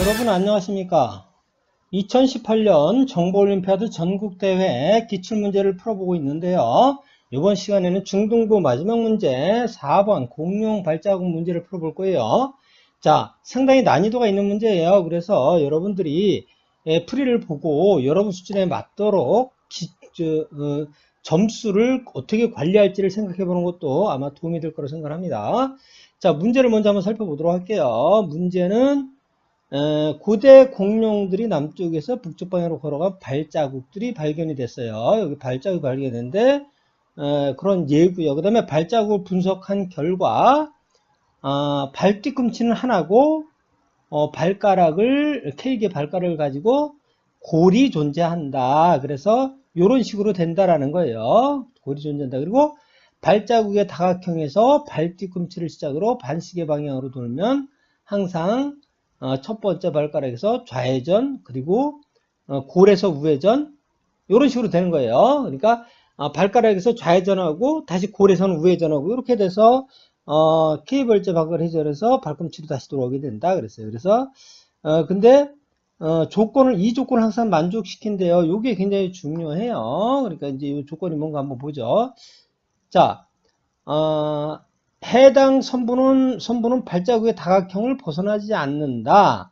여러분 안녕하십니까? 2018년 정보올림피아드 전국대회 기출문제를 풀어보고 있는데요. 이번 시간에는 중등부 마지막 문제 4번 공룡 발자국 문제를 풀어볼 거예요. 자, 상당히 난이도가 있는 문제예요. 그래서 여러분들이 풀이를 보고 여러분 수준에 맞도록 점수를 어떻게 관리할지를 생각해 보는 것도 아마 도움이 될 거라고 생각합니다. 자, 문제를 먼저 한번 살펴보도록 할게요. 문제는 고대 공룡들이 남쪽에서 북쪽 방향으로 걸어가 발자국들이 발견이 됐어요. 여기 발자국이 발견됐는데 그런 예고요. 그 다음에 발자국을 분석한 결과 발 뒤꿈치는 하나고 케이크의 발가락을 가지고 골이 존재한다. 그래서 이런 식으로 된다라는 거예요. 골이 존재한다. 그리고 발자국의 다각형에서 발 뒤꿈치를 시작으로 반시계 방향으로 돌면 항상 첫 번째 발가락에서 좌회전, 그리고 골에서 우회전, 이런 식으로 되는 거예요. 그러니까 발가락에서 좌회전하고 다시 골에서는 우회전하고 이렇게 돼서 K벌제 박을 해결해서 발꿈치로 다시 돌아오게 된다 그랬어요. 그래서 근데 이 조건을 항상 만족시킨대요. 이게 굉장히 중요해요. 그러니까 이제 이 조건이 뭔가 한번 보죠. 자, 해당 선부는 발자국의 다각형을 벗어나지 않는다.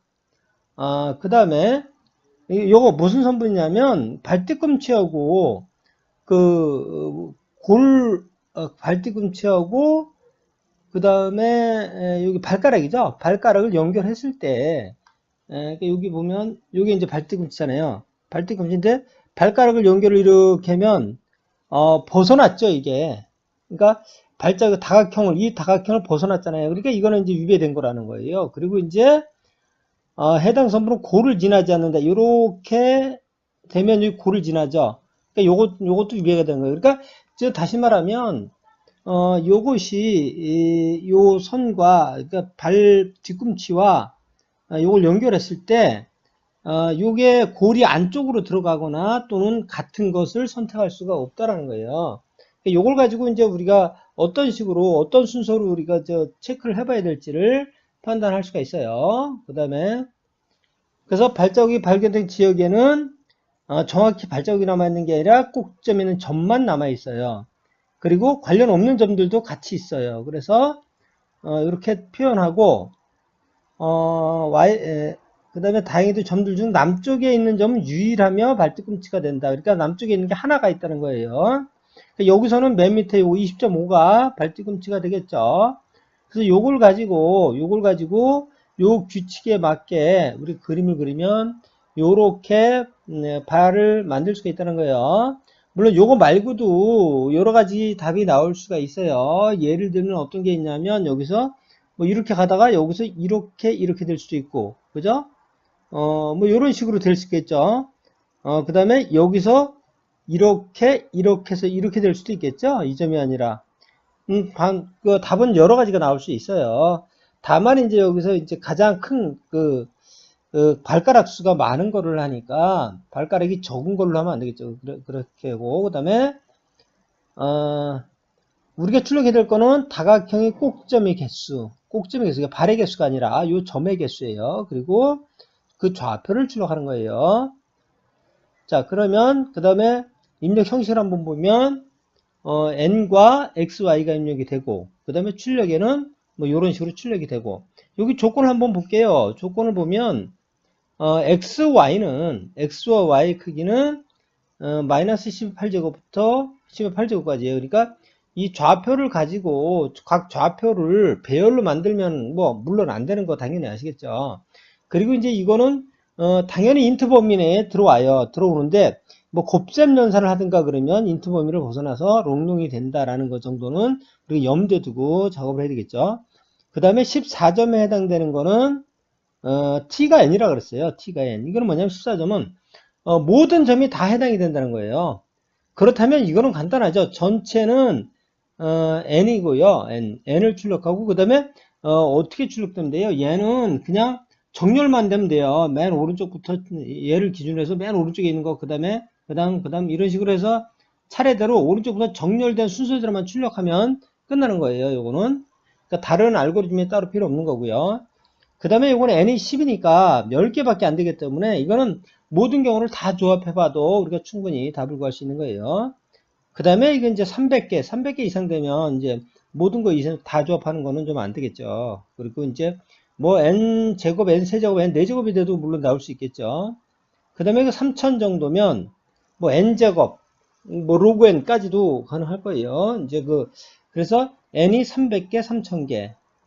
그 다음에 요거 무슨 선부냐면 발뒤꿈치하고 발뒤꿈치하고 그 다음에 여기 발가락이죠. 발가락을 연결했을 때 여기 보면 여기 이제 발뒤꿈치잖아요. 발뒤꿈치인데 발가락을 연결을 이렇게 하면 벗어났죠 이게. 그러니까 발자국 이 다각형을 벗어났잖아요. 그러니까 이거는 이제 위배된 거라는 거예요. 그리고 이제 해당 선부는 골을 지나지 않는다. 이렇게 되면 이 골을 지나죠. 그러니까 요것도 위배가 되는 거예요. 그러니까 다시 말하면 요것이 요 선과 그러니까 발 뒤꿈치와 요걸 연결했을 때 요게 골이 안쪽으로 들어가거나 또는 같은 것을 선택할 수가 없다라는 거예요. 요걸 가지고 이제 우리가 어떤 순서로 우리가 체크를 해봐야 될지를 판단할 수가 있어요. 그 다음에 그래서 발자국이 발견된 지역에는 정확히 발자국이 남아있는 게 아니라 꼭점에는 점만 남아있어요. 그리고 관련 없는 점들도 같이 있어요. 그래서 이렇게 표현하고 그 다음에 다행히도 점들 중 남쪽에 있는 점은 유일하며 발뒤꿈치가 된다. 그러니까 남쪽에 있는 게 하나가 있다는 거예요. 여기서는 맨 밑에 20.5가 발뒤꿈치가 되겠죠. 그래서 요걸 가지고 요 규칙에 맞게 우리 그림을 그리면 요렇게 발을 만들 수가 있다는 거예요. 물론 요거 말고도 여러 가지 답이 나올 수가 있어요. 예를 들면 어떤 게 있냐면 여기서 뭐 이렇게 가다가 여기서 이렇게 될 수도 있고, 그죠? 뭐 이런 식으로 될 수 있겠죠. 그 다음에 여기서 이렇게 해서 이렇게 될 수도 있겠죠. 이 점이 아니라. 그 답은 여러 가지가 나올 수 있어요. 다만 이제 여기서 이제 가장 큰 발가락 수가 많은 거를 하니까 발가락이 적은 걸로 하면 안 되겠죠. 그렇게 하고 그다음에 우리가 출력해야 될 거는 다각형의 꼭점의 개수, 그러니까 발의 개수가 아니라 요 점의 개수예요. 그리고 그 좌표를 출력하는 거예요. 자, 그러면 그 다음에 입력 형식을 한번 보면 n과 x, y가 입력이 되고 그 다음에 출력에는 뭐 이런 식으로 출력이 되고 여기 조건을 한번 볼게요. 조건을 보면 x, y는 x와 y 크기는 마이너스 18제곱부터 18제곱까지예요. 그러니까 이 좌표를 가지고 각 좌표를 배열로 만들면 뭐 물론 안 되는 거 당연히 아시겠죠. 그리고 이제 이거는 당연히 인트 범위 내에 들어오는데 뭐 곱셈 연산을 하든가 그러면 인트 범위를 벗어나서 롱롱이 된다라는 것 정도는 우리가 염두에 두고 작업을 해야 되겠죠. 그 다음에 14점에 해당되는 거는 t가 n이라 그랬어요. t가 n. 이거는 뭐냐면 14점은 모든 점이 다 해당이 된다는 거예요. 그렇다면 이거는 간단하죠. 전체는 n이고요. n을 출력하고 그 다음에 어떻게 출력되면 돼요? 얘는 그냥 정렬만 되면 돼요. 맨 오른쪽부터 얘를 기준으로 해서 맨 오른쪽에 있는 거 그다음 이런 식으로 해서 차례대로 오른쪽부터 정렬된 순서대로만 출력하면 끝나는 거예요. 요거는 그러니까 다른 알고리즘이 따로 필요 없는 거고요. 그 다음에 이거는 n이 10이니까 10개밖에 안 되기 때문에 이거는 모든 경우를 다 조합해봐도 우리가 충분히 답을 구할 수 있는 거예요. 그 다음에 이게 이제 300개 이상 되면 이제 모든 거 이상 다 조합하는 거는 좀 안 되겠죠. 그리고 이제 뭐 n제곱, n세제곱, n4제곱이 돼도 물론 나올 수 있겠죠. 그 다음에 그 3000 정도면 뭐 n제곱, 뭐 로그 n까지도 가능할 거예요. 이제 그래서 n이 300개, 3000개.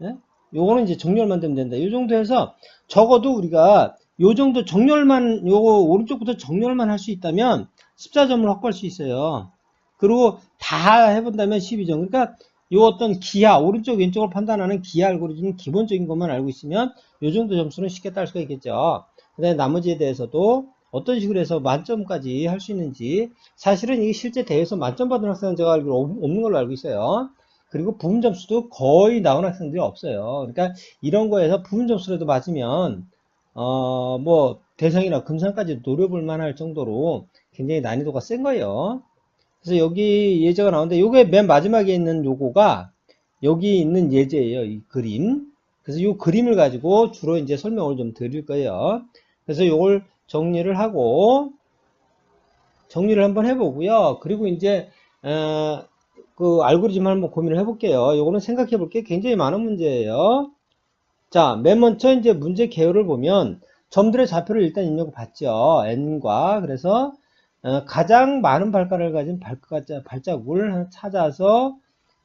예? 요거는 이제 정렬만 되면 된다. 요 정도 해서 적어도 우리가 요 정도 정렬만, 요거 오른쪽부터 정렬만 할 수 있다면 14점을 확보할 수 있어요. 그리고 다 해본다면 12점. 그러니까 요 어떤 기하, 오른쪽, 왼쪽을 판단하는 기하 알고리즘 기본적인 것만 알고 있으면 요 정도 점수는 쉽게 딸 수가 있겠죠. 그 다음에 나머지에 대해서도 어떤 식으로 해서 만점까지 할 수 있는지, 사실은 이게 실제 대회에서 만점 받은 학생은 제가 알기로 없는 걸로 알고 있어요. 그리고 부분 점수도 거의 나온 학생들이 없어요. 그러니까 이런 거에서 부분 점수라도 맞으면 뭐 대상이나 금상까지 노려볼 만할 정도로 굉장히 난이도가 센 거예요. 그래서 여기 예제가 나오는데 요게 맨 마지막에 있는 요거가 여기 있는 예제예요. 이 그림. 그래서 요 그림을 가지고 주로 이제 설명을 좀 드릴 거예요. 그래서 요걸 정리를 한번 해보고요. 그리고 이제 그 알고리즘 한번 고민을 해볼게요. 요거는 생각해 볼 게 굉장히 많은 문제예요. 자, 맨 먼저 이제 문제 개요를 보면 점들의 좌표를 일단 입력을 받죠. n과. 그래서 가장 많은 발가락을 가진 발자국을 찾아서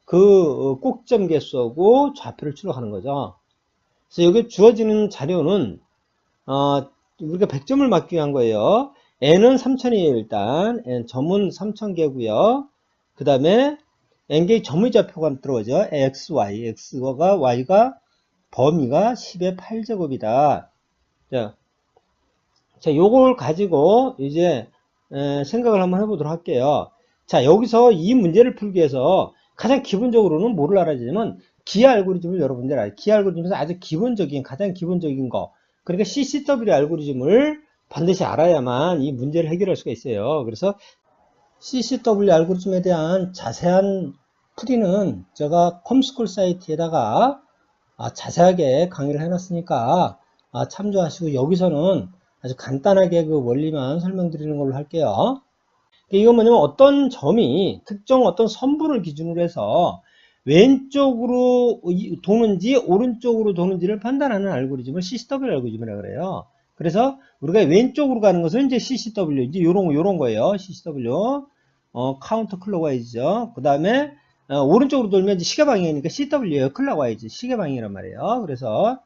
그 꼭점 개수하고 좌표를 출력하는 거죠. 그래서 여기 주어지는 자료는 우리가 100점을 맞기 위한 거예요. n은 3000이에요. 일단 점은 3000개고요. 그 다음에 n개의 점의 좌표가 들어오죠. x, y, x가 y가 범위가 10의 8제곱이다. 자, 요걸 가지고 이제 생각을 한번 해보도록 할게요. 자, 여기서 이 문제를 풀기 위해서 가장 기본적으로는 뭐를 알아야 되냐면 기하 알고리즘을 여러분들 알아요. 기하 알고리즘에서 아주 기본적인, 가장 기본적인 거. 그러니까 CCW 알고리즘을 반드시 알아야만 이 문제를 해결할 수가 있어요. 그래서 CCW 알고리즘에 대한 자세한 풀이는 제가 컴스쿨 사이트에다가 자세하게 강의를 해놨으니까 참조하시고, 여기서는 아주 간단하게 그 원리만 설명드리는 걸로 할게요. 이건 뭐냐면 어떤 점이 특정 어떤 선분을 기준으로 해서 왼쪽으로 도는지 오른쪽으로 도는지를 판단하는 알고리즘을 CCW 알고리즘이라고 그래요. 그래서 우리가 왼쪽으로 가는 것은 이제 CCW, 이제 요런 거예요. CCW, 카운터 클록와이즈죠. 그 다음에 오른쪽으로 돌면 이제 시계방향이니까 CW예요. 클록와이즈, 시계방향이란 말이에요. 그래서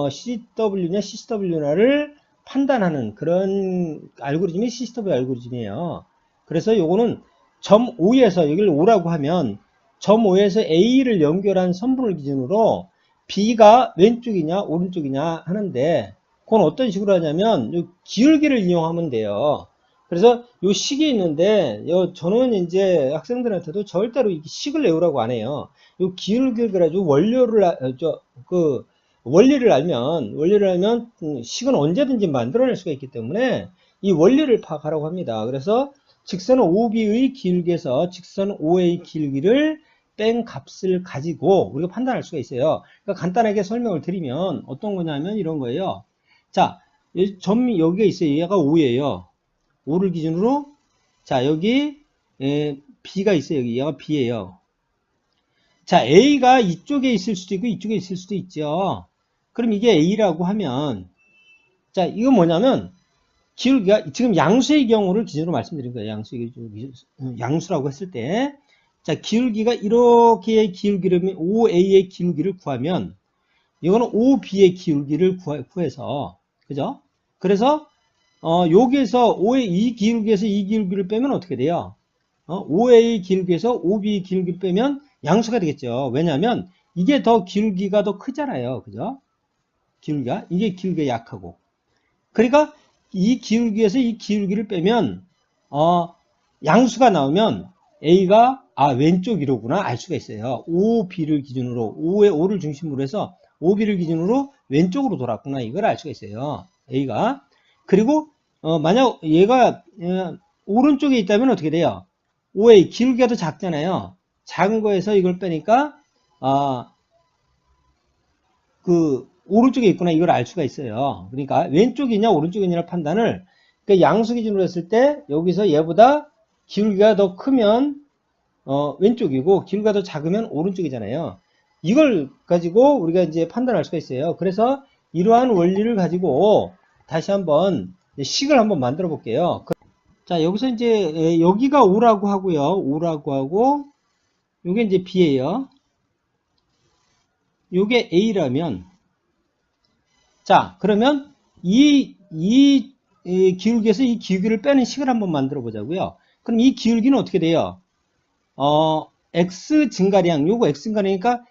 CW냐 CCW냐를 판단하는 그런 알고리즘이 CCW 알고리즘이에요. 그래서 요거는 점 5에서 여기를 5라고 하면 점 5에서 A를 연결한 선분을 기준으로 B가 왼쪽이냐 오른쪽이냐 하는데, 그건 어떤 식으로 하냐면 요 기울기를 이용하면 돼요. 그래서 요 식이 있는데 저는 이제 학생들한테도 절대로 식을 외우라고 안 해요. 요 기울기를 가지고 원리를 알면 식은 언제든지 만들어낼 수가 있기 때문에 이 원리를 파악하라고 합니다. 그래서 직선 OB의 기울기에서 직선 OA의 기울기를 뺀 값을 가지고 우리가 판단할 수가 있어요. 그러니까 간단하게 설명을 드리면 어떤 거냐면 이런 거예요. 자, 점이 여기가 있어요. 얘가 5예요. 5를 기준으로, 자, 여기 B가 있어요. 여기 얘가 B예요. 자, A가 이쪽에 있을 수도 있고 이쪽에 있을 수도 있죠. 그럼 이게 A라고 하면, 자, 이건 뭐냐면 기울기가 지금 양수의 경우를 기준으로 말씀드린 거예요. 양수라고 했을 때, 자, 기울기가 이렇게 기울기를 5a의 기울기를 구하면 이거는 5b의 기울기를 구해서, 그죠? 그래서 여기에서 5의 이 기울기에서 이 기울기를 빼면 어떻게 돼요? 5a 기울기에서 5b 기울기를 빼면 양수가 되겠죠. 왜냐하면 이게 더 기울기가 더 크잖아요. 그죠? 이게 기울기가 약하고. 그러니까 이 기울기에서 이 기울기를 빼면 양수가 나오면 A가 왼쪽이로구나 알 수가 있어요. 5B를 기준으로 5를 중심으로 해서 5B를 기준으로 왼쪽으로 돌았구나 이걸 알 수가 있어요. A가. 그리고 만약 얘가 오른쪽에 있다면 어떻게 돼요? 5A 기울기가 더 작잖아요. 작은 거에서 이걸 빼니까 오른쪽에 있구나 이걸 알 수가 있어요. 그러니까 왼쪽이냐 오른쪽이냐를 판단을 그러니까 양수 기준으로 했을 때 여기서 얘보다 기울기가 더 크면 왼쪽이고 기울기가 더 작으면 오른쪽이잖아요. 이걸 가지고 우리가 이제 판단할 수가 있어요. 그래서 이러한 원리를 가지고 다시 한번 식을 한번 만들어 볼게요. 자, 여기서 이제 여기가 O라고 하고요. O라고 하고 요게 이제 B예요. 요게 A라면 자, 그러면 이 기울기에서 이 기울기를 빼는 식을 한번 만들어 보자고요. 그럼 이 기울기는 어떻게 돼요? X 증가량, 요거 X 증가량이니까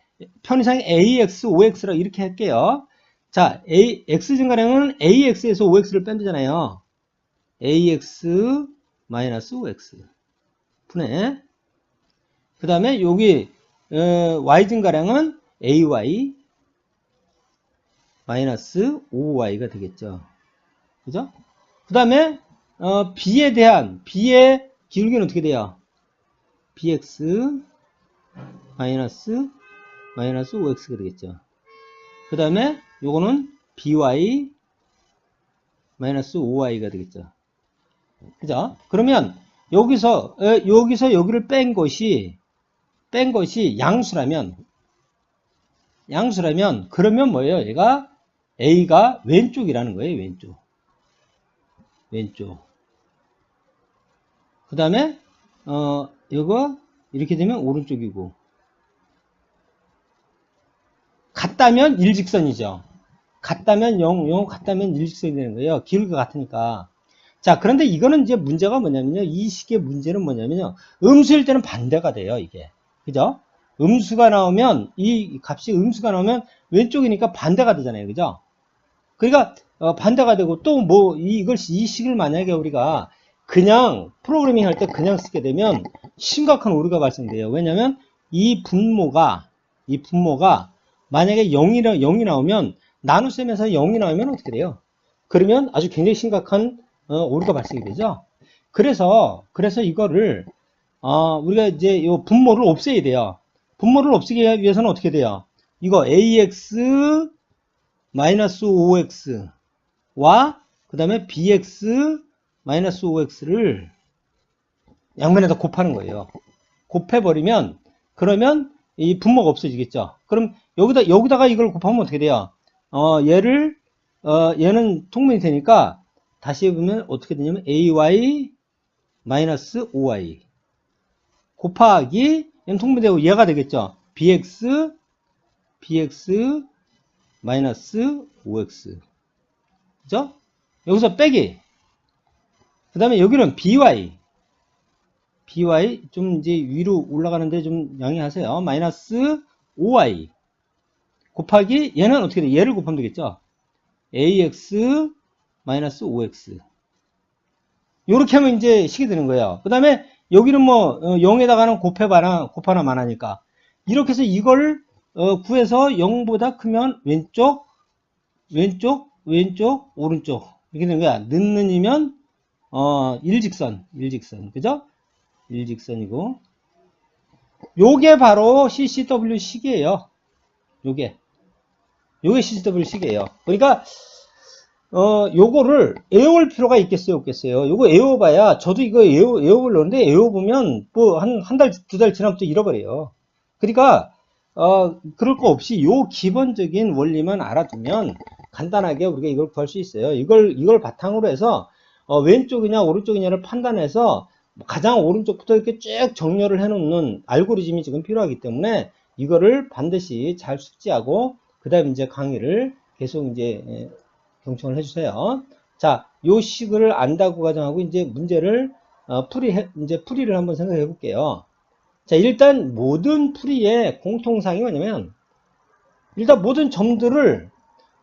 편의상에 AX, OX라고 이렇게 할게요. 자, X 증가량은 AX에서 OX를 뺀다잖아요. AX 마이너스 OX 분해. 그 다음에 여기 Y 증가량은 AY 마이너스 5y가 되겠죠. 그죠? 그 다음에 B에 대한 B의 기울기는 어떻게 돼요? BX 마이너스 5x가 되겠죠. 그 다음에 요거는 BY 마이너스 5y가 되겠죠. 그죠? 그러면 여기서 여기를 뺀 것이 양수라면 그러면 뭐예요? 얘가 A가 왼쪽이라는 거예요. 왼쪽. 그 다음에 이거 이렇게 되면 오른쪽이고 같다면 일직선이죠. 같다면 0, 같다면 일직선이 되는 거예요. 기울기가 같으니까. 자, 그런데 이거는 이제 문제가 뭐냐면요. 이 식의 문제는 뭐냐면요. 음수일 때는 반대가 돼요, 이게. 그죠? 음수가 나오면, 이 값이 음수가 나오면 왼쪽이니까 반대가 되잖아요. 그죠? 그러니까, 반대가 되고 또 뭐, 이 식을 만약에 우리가 그냥 프로그래밍 할 때 그냥 쓰게 되면 심각한 오류가 발생돼요. 왜냐면 이 분모가 만약에 0이 나오면 나눗셈에서 0이 나오면 어떻게 돼요? 그러면 아주 굉장히 심각한 오류가 발생이 되죠. 그래서 이거를 우리가 이제 요 분모를 없애야 돼요. 분모를 없애기 위해서는 어떻게 돼요? 이거 AX 마이너스 5X와 그 다음에 BX 마이너스 5X를 양면에다 곱하는 거예요. 곱해버리면 그러면 이 분모가 없어지겠죠. 그럼 여기다가 이걸 곱하면 어떻게 돼요? 얘는 통분이 되니까 다시 해보면 어떻게 되냐면 AY 마이너스 5Y 곱하기 얘는 통분되고 얘가 되겠죠. BX 마이너스 5X 그죠? 여기서 빼기 그 다음에 여기는 BY 좀 이제 위로 올라가는데 좀 양해하세요. 마이너스 5Y 곱하기 얘는 어떻게 돼? 얘를 곱하면 되겠죠. AX 마이너스 5X 요렇게 하면 이제 식이 되는 거예요. 그 다음에 여기는 뭐 0에다가는 곱하나 마나니까 이렇게 해서 이걸 구해서 0보다 크면 왼쪽 오른쪽 이렇게 되는 거야. 는이면 일직선 그죠? 일직선이고 요게 바로 CCW 식이에요. 요게 CCW 식이에요. 그러니까 요거를 외울 필요가 있겠어요, 없겠어요? 요거 외워봐야 저도 이거 외워보려는데 외워보면 뭐 한 달, 두 달 지나면 또 잃어버려요. 그러니까 그럴 거 없이 요 기본적인 원리만 알아두면 간단하게 우리가 이걸 구할 수 있어요. 이걸 바탕으로 해서 왼쪽이냐 오른쪽이냐를 판단해서 가장 오른쪽부터 이렇게 쭉 정렬을 해놓는 알고리즘이 지금 필요하기 때문에 이거를 반드시 잘 숙지하고 그 다음에 이제 강의를 계속 이제 경청을 해주세요. 자, 요 식을 안다고 가정하고 이제 문제를 풀이를 한번 생각해 볼게요. 자, 일단 모든 풀이의 공통사항이 뭐냐면 일단 모든 점들을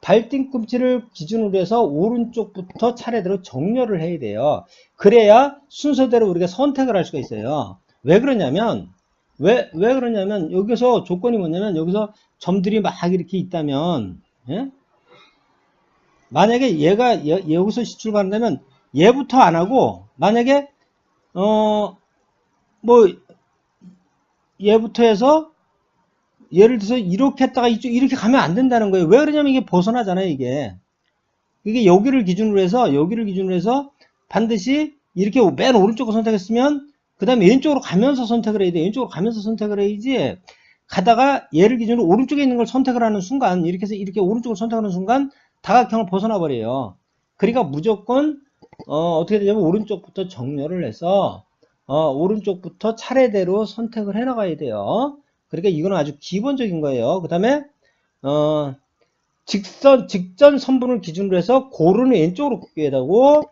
발등꿈치를 기준으로 해서 오른쪽부터 차례대로 정렬을 해야 돼요. 그래야 순서대로 우리가 선택을 할 수가 있어요. 왜 그러냐면 여기서 조건이 뭐냐면 여기서 점들이 막 이렇게 있다면 예? 만약에 얘가 여기서 출발한다면 얘부터 안 하고 만약에 뭐 얘부터 해서 예를 들어서 이렇게 했다가 이렇게 가면 안 된다는 거예요. 왜 그러냐면 이게 벗어나잖아요, 이게 여기를 기준으로 해서 반드시 이렇게 맨 오른쪽을 선택했으면 그 다음에 왼쪽으로 가면서 선택을 해야 돼. 왼쪽으로 가면서 선택을 해야지 가다가 얘를 기준으로 오른쪽에 있는 걸 선택을 하는 순간 이렇게 해서 이렇게 오른쪽을 선택하는 순간 다각형을 벗어나 버려요. 그러니까 무조건 어떻게 되냐면 오른쪽부터 정렬을 해서 오른쪽부터 차례대로 선택을 해 나가야 돼요. 그러니까 이거는 아주 기본적인 거예요. 그 다음에 직전 선분을 기준으로 해서 골은 왼쪽으로 굽게 되고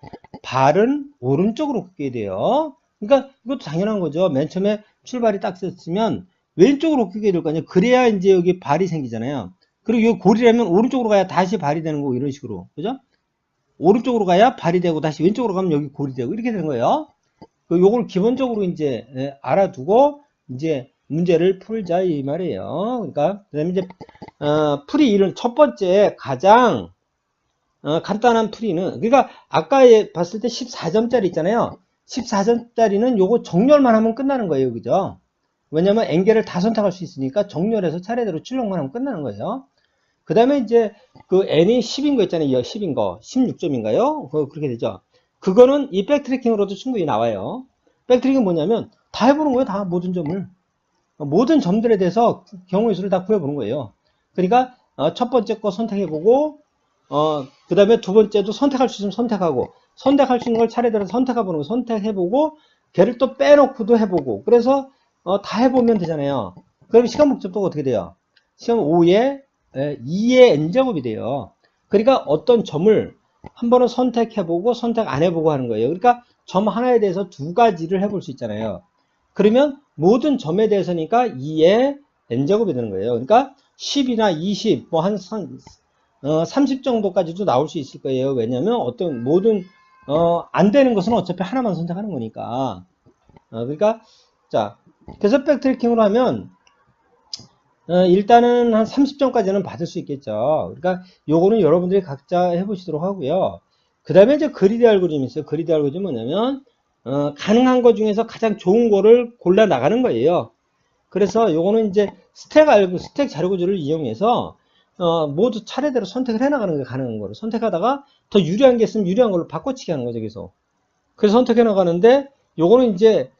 발은 오른쪽으로 굽게 돼요. 그러니까 이것도 당연한 거죠. 맨 처음에 출발이 딱 썼으면 왼쪽으로 굽게 될 거 아니에요. 그래야 이제 여기 발이 생기잖아요. 그리고 이 골이라면 오른쪽으로 가야 다시 발이 되는 거고 이런 식으로. 그죠? 오른쪽으로 가야 발이 되고 다시 왼쪽으로 가면 여기 골이 되고 이렇게 되는 거예요. 요걸 기본적으로 이제 알아두고 이제 문제를 풀자 이 말이에요. 그러니까 그다음에 이제 풀이 이런 첫 번째 가장 간단한 풀이는 그러니까 아까 봤을 때 14점짜리 있잖아요. 14점짜리는 요거 정렬만 하면 끝나는 거예요. 그죠? 왜냐면 n개를 다 선택할 수 있으니까 정렬해서 차례대로 출력만 하면 끝나는 거예요. 그 다음에 이제 그 n이 10인 거 있잖아요. 10인 거 16점인가요? 그렇게 되죠. 그거는 이 백트래킹으로도 충분히 나와요. 백트래킹은 뭐냐면 다 해보는 거예요. 다 모든 점을. 모든 점들에 대해서 경우의 수를 다 구해보는 거예요. 그러니까 첫 번째 거 선택해보고 그 다음에 두 번째도 선택할 수 있으면 선택하고 선택할 수 있는 걸 차례대로 선택해보는 거 선택해보고 걔를 또 빼놓고도 해보고 그래서 다 해보면 되잖아요. 그럼 시간 목적도가 어떻게 돼요? 시간 5에 2의 n제곱이 돼요. 그러니까 어떤 점을 한 번은 선택해보고 선택 안 해보고 하는 거예요. 그러니까 점 하나에 대해서 두 가지를 해볼 수 있잖아요. 그러면 모든 점에 대해서니까 2의 n제곱이 되는 거예요. 그러니까 10이나 20, 뭐 한 30 정도까지도 나올 수 있을 거예요. 왜냐면 어떤 모든 안 되는 것은 어차피 하나만 선택하는 거니까. 그러니까 자, 그래서 백트래킹으로 하면 일단은 한 30점까지는 받을 수 있겠죠. 그러니까 요거는 여러분들이 각자 해보시도록 하고요. 그 다음에 이제 그리드 알고리즘이 있어요. 그리드 알고리즘은 뭐냐면 가능한 것 중에서 가장 좋은 거를 골라 나가는 거예요. 그래서 요거는 이제 스택 자료 구조를 이용해서 모두 차례대로 선택을 해 나가는 게 가능한 거를 선택하다가 더 유리한 게 있으면 유리한 걸로 바꿔치기 하는 거죠. 계속. 그래서 선택해 나가는데 요거는 이제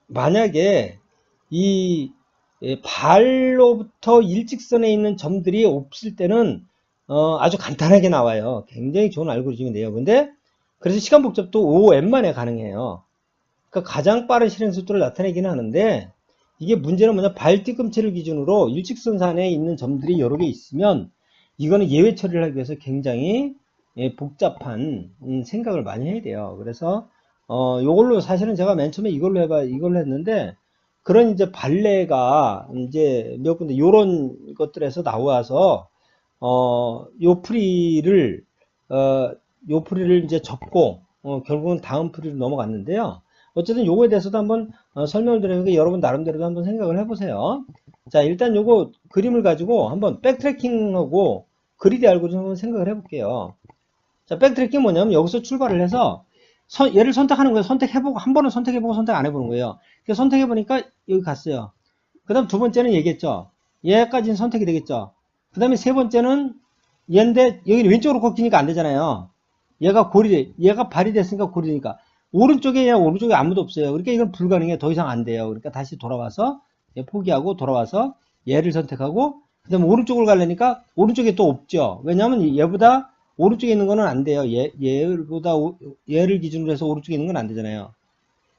만약에 이 발로부터 일직선에 있는 점들이 없을 때는 아주 간단하게 나와요. 굉장히 좋은 알고리즘인데요. 근데 그래서 시간 복잡도 5n만에 가능해요. 그러니까 가장 빠른 실행 속도를 나타내기는 하는데 이게 문제는 뭐냐 발 뒤꿈치를 기준으로 일직선상에 있는 점들이 여러 개 있으면 이거는 예외 처리를 하기 위해서 굉장히 복잡한 생각을 많이 해야 돼요. 그래서 요걸로 사실은 제가 맨 처음에 이걸로 했는데 그런 이제 발레가 이제 몇 군데 요런 것들에서 나와서 요 풀이를 이제 접고 결국은 다음 풀이로 넘어갔는데요. 어쨌든 요거에 대해서도 한번 설명을 드리는 여러분 나름대로도 한번 생각을 해보세요. 자, 일단 요거 그림을 가지고 한번 백트래킹하고 그리드 알고리즘 한번 생각을 해볼게요. 자, 백트래킹 뭐냐면 여기서 출발을 해서 얘를 선택하는 거예요. 선택해보고 한 번은 선택해보고 선택 안 해보는 거예요. 그래서 선택해보니까 여기 갔어요. 그 다음 두 번째는 얘기했죠. 얘까지는 선택이 되겠죠. 그 다음에 세 번째는 얘인데 여기 왼쪽으로 꺾이니까 안 되잖아요. 얘가 발이 됐으니까 골이니까 오른쪽에 아무도 없어요. 그러니까 이건 불가능해. 더 이상 안 돼요. 그러니까 다시 돌아와서 포기하고 돌아와서 얘를 선택하고 그 다음에 오른쪽을 가려니까 오른쪽에 또 없죠. 왜냐하면 얘보다 오른쪽에 있는 거는 안 돼요. 얘를 기준으로 해서 오른쪽에 있는 건 안 되잖아요.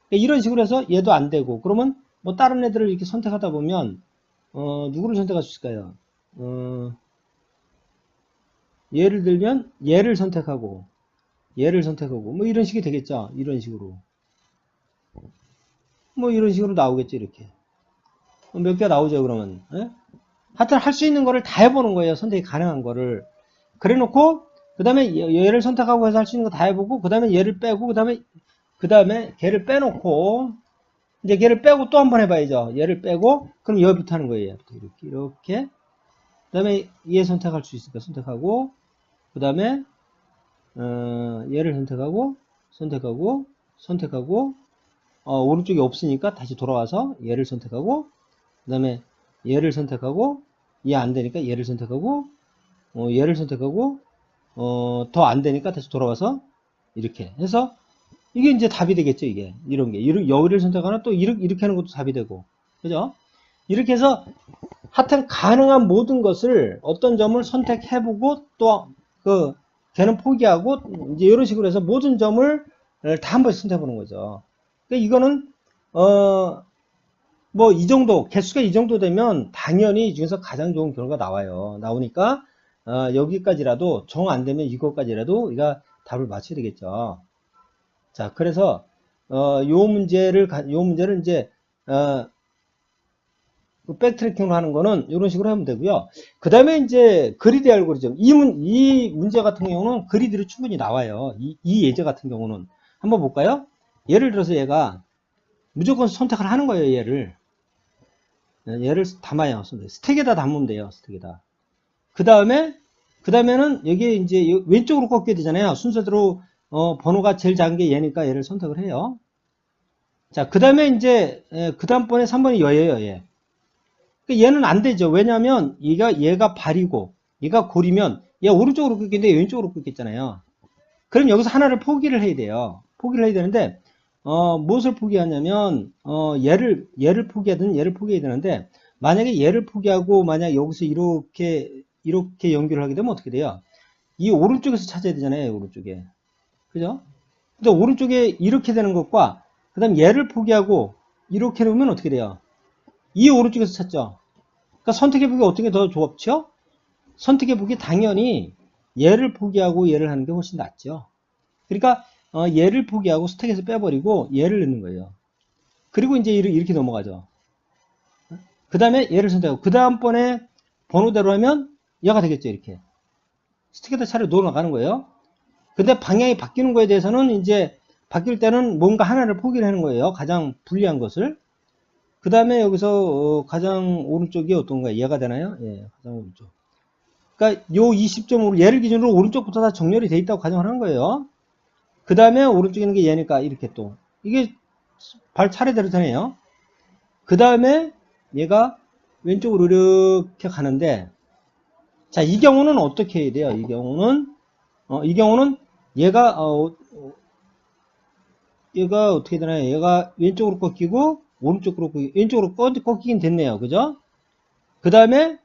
그러니까 이런 식으로 해서 얘도 안 되고 그러면 뭐 다른 애들을 이렇게 선택하다 보면 누구를 선택할 수 있을까요? 예를 들면 얘를 선택하고 뭐 이런 식이 되겠죠. 이런 식으로 뭐 이런 식으로 나오겠죠. 이렇게 몇 개 나오죠. 그러면 하여튼 할 수 있는 거를 다 해보는 거예요. 선택이 가능한 거를 그래 놓고 그 다음에 얘를 선택하고 해서 할 수 있는 거 다 해보고 그 다음에 얘를 빼고 그 다음에 걔를 빼놓고 이제 걔를 빼고 또 한 번 해봐야죠. 얘를 빼고 그럼 여기부터 하는 거예요. 이렇게 그 다음에 얘 선택할 수 있으니까 선택하고 그 다음에 얘를 선택하고 오른쪽에 없으니까 다시 돌아와서 얘를 선택하고 그 다음에 얘를 선택하고, 얘 안 되니까 얘를 선택하고, 얘를 선택하고, 더 안 되니까 다시 돌아와서 이렇게 해서 이게 이제 답이 되겠죠, 이게. 이런 게. 여기를 선택하나 또 이렇게 하는 것도 답이 되고. 그죠? 이렇게 해서 하여튼 가능한 모든 것을 어떤 점을 선택해보고 또 걔는 포기하고 이제 이런 식으로 해서 모든 점을 다 한 번씩 선택해보는 거죠. 그러니까 이거는 뭐 이 정도 개수가 이 정도 되면 당연히 이 중에서 가장 좋은 결과가 나와요. 나오니까 여기까지라도 정 안 되면 이거까지라도 우리가 답을 맞춰야 되겠죠. 자, 그래서 요 문제를 이제 백트래킹으로 하는 거는 이런 식으로 하면 되고요. 그 다음에 이제 그리드 알고리즘. 이 문제 같은 경우는 그리드로 충분히 나와요. 이 예제 같은 경우는. 한번 볼까요? 예를 들어서 얘가 무조건 선택을 하는 거예요, 얘를 담아요. 스택에다 담으면 돼요, 스택에다. 그 다음에는 여기에 이제 왼쪽으로 꺾게 되잖아요. 순서대로, 번호가 제일 작은 게 얘니까 얘를 선택을 해요. 자, 그 다음에 이제, 그 다음번에 3번이 여예요, 얘. 얘는 안 되죠. 왜냐하면 얘가 발이고 얘가 골이면 얘 오른쪽으로 꺾겠는데 왼쪽으로 꺾겠잖아요. 그럼 여기서 하나를 포기를 해야 돼요. 포기를 해야 되는데 무엇을 포기하냐면 얘를 포기하든 얘를 포기해야 되는데 만약에 얘를 포기하고 만약 여기서 이렇게 연결을 하게 되면 어떻게 돼요? 이 오른쪽에서 찾아야 되잖아요. 오른쪽에. 그죠? 근데 오른쪽에 이렇게 되는 것과 그 다음 얘를 포기하고 이렇게 놓으면 어떻게 돼요? 이 오른쪽에서 찾죠. 그러니까 선택해보기 어떤 게 더 좋죠? 선택해보기 당연히 얘를 포기하고 얘를 하는 게 훨씬 낫죠. 그러니까 얘를 포기하고 스택에서 빼버리고 얘를 넣는 거예요. 그리고 이제 이렇게 넘어가죠. 그 다음에 얘를 선택하고 그 다음번에 번호대로 하면 얘가 되겠죠. 이렇게 스택에다 차례 놓아 나가는 거예요. 근데 방향이 바뀌는 거에 대해서는 이제 바뀔 때는 뭔가 하나를 포기를 하는 거예요. 가장 불리한 것을. 그 다음에 여기서 가장 오른쪽이 어떤가요? 얘가 되나요? 예, 가장 오른쪽. 그러니까 요 20.5를 얘를 기준으로 오른쪽부터 다 정렬이 돼 있다고 가정을 하는 거예요. 그 다음에 오른쪽에 있는 게 얘니까 이렇게 또 이게 발 차례대로 되네요. 그 다음에 얘가 왼쪽으로 이렇게 가는데 자, 이 경우는 어떻게 해야 돼요? 이 경우는 얘가 어떻게 되나요? 얘가 왼쪽으로 꺾이고 오른쪽으로 왼쪽으로 꺾이긴 됐네요. 그죠? 그 다음에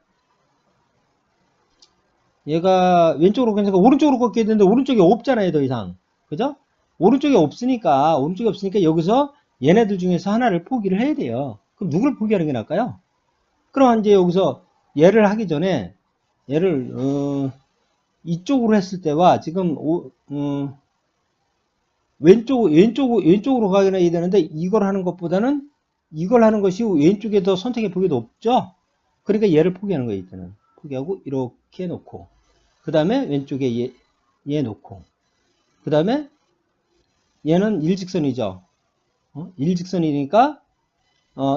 얘가 왼쪽으로 꺾이니까 오른쪽으로 꺾여야 되는데 오른쪽에 없잖아요. 더 이상. 그죠? 오른쪽에 없으니까 여기서 얘네들 중에서 하나를 포기를 해야 돼요. 그럼 누구를 포기하는 게 나을까요? 그럼 이제 여기서 얘를 하기 전에 얘를 이쪽으로 했을 때와 지금 왼쪽으로 가야 되는데 이걸 하는 것보다는 이걸 하는 것이 왼쪽에 더 선택의 폭이 높죠? 그러니까 얘를 포기하는 거예요, 이때는. 포기하고 이렇게 놓고 그 다음에 왼쪽에 얘 놓고 그 다음에 얘는 일직선이죠. 일직선이니까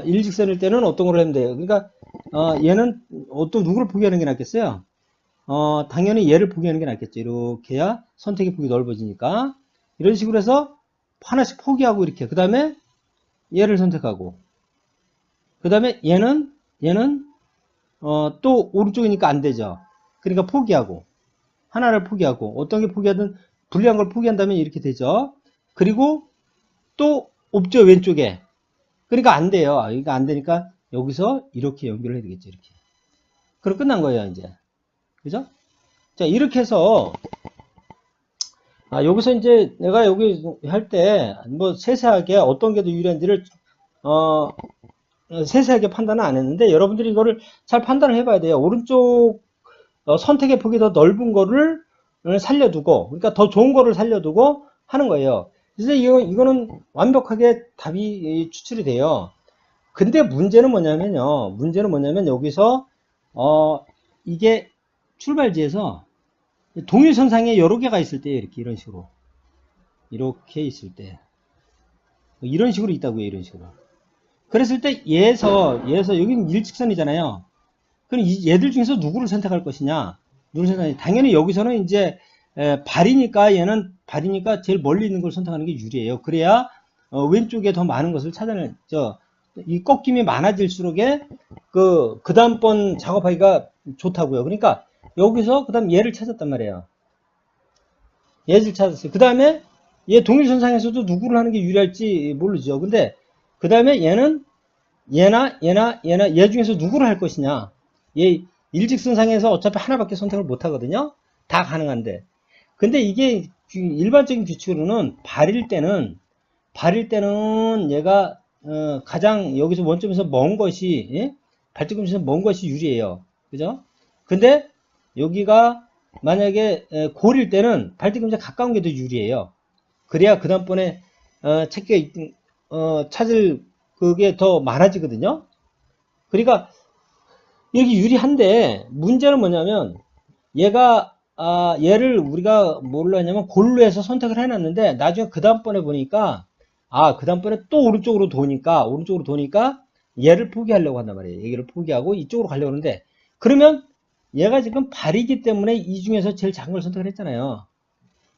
일직선일 때는 어떤 걸 하면 돼요? 그러니까 얘는 누구를 포기하는 게 낫겠어요? 당연히 얘를 포기하는 게 낫겠죠. 이렇게 해야 선택의 폭이 넓어지니까 이런 식으로 해서 하나씩 포기하고 이렇게 그 다음에 얘를 선택하고 그 다음에 얘는 또 오른쪽이니까 안 되죠. 그러니까 포기하고 하나를 포기하고 어떤 게 포기하든 불리한 걸 포기한다면 이렇게 되죠. 그리고 또 없죠. 왼쪽에. 그러니까 안 돼요. 이거 안 되니까 여기서 이렇게 연결을 해야 되겠죠. 이렇게. 그럼 끝난 거예요. 이제. 그죠? 자, 이렇게 해서 여기서 이제 내가 여기 할 때 뭐 세세하게 어떤 게 더 유리한지를 세세하게 판단은 안 했는데 여러분들이 이거를 잘 판단을 해봐야 돼요. 오른쪽 선택의 폭이 더 넓은 거를 살려두고 그러니까 더 좋은 거를 살려두고 하는 거예요. 그래서 이거는 완벽하게 답이 추출이 돼요. 근데 문제는 뭐냐면 여기서 이게 출발지에서 동일선상에 여러 개가 있을 때 이런 식으로 이렇게 있을 때 이런 식으로 있다고요. 이런 식으로. 그랬을 때 얘에서 여기는 일직선이잖아요. 그럼 얘들 중에서 누구를 선택할 것이냐? 당연히 여기서는 이제 발이니까 얘는 발이니까 제일 멀리 있는 걸 선택하는 게 유리해요. 그래야 왼쪽에 더 많은 것을 찾아낼 이 꺾임이 많아질수록에 그 다음번 작업하기가 좋다고요. 그러니까 여기서 그 다음 얘를 찾았단 말이에요. 얘를 찾았어요. 그 다음에 얘 동일선상에서도 누구를 하는 게 유리할지 모르죠. 근데 그 다음에 얘는 얘나 얘 중에서 누구를 할 것이냐. 얘 일직선상에서 어차피 하나밖에 선택을 못 하거든요. 다 가능한데. 근데 이게 일반적인 규칙으로는 발일 때는 얘가 가장 여기서 원점에서 먼 것이, 예? 발등금에서 먼 것이 유리해요. 그죠? 근데 여기가 만약에 골일 때는 발등금에 가까운 게 더 유리해요. 그래야 그 다음번에 찾을 그게 더 많아지거든요. 그러니까 여기 유리한데 문제는 뭐냐면 얘를 우리가 뭘로 했냐면 골로 해서 선택을 해놨는데 나중에 그 다음번에 보니까 그 다음번에 또 오른쪽으로 도니까 얘를 포기하려고 한단 말이에요. 얘를 포기하고 이쪽으로 가려고 하는데 그러면 얘가 지금 발이기 때문에 이 중에서 제일 작은 걸 선택을 했잖아요.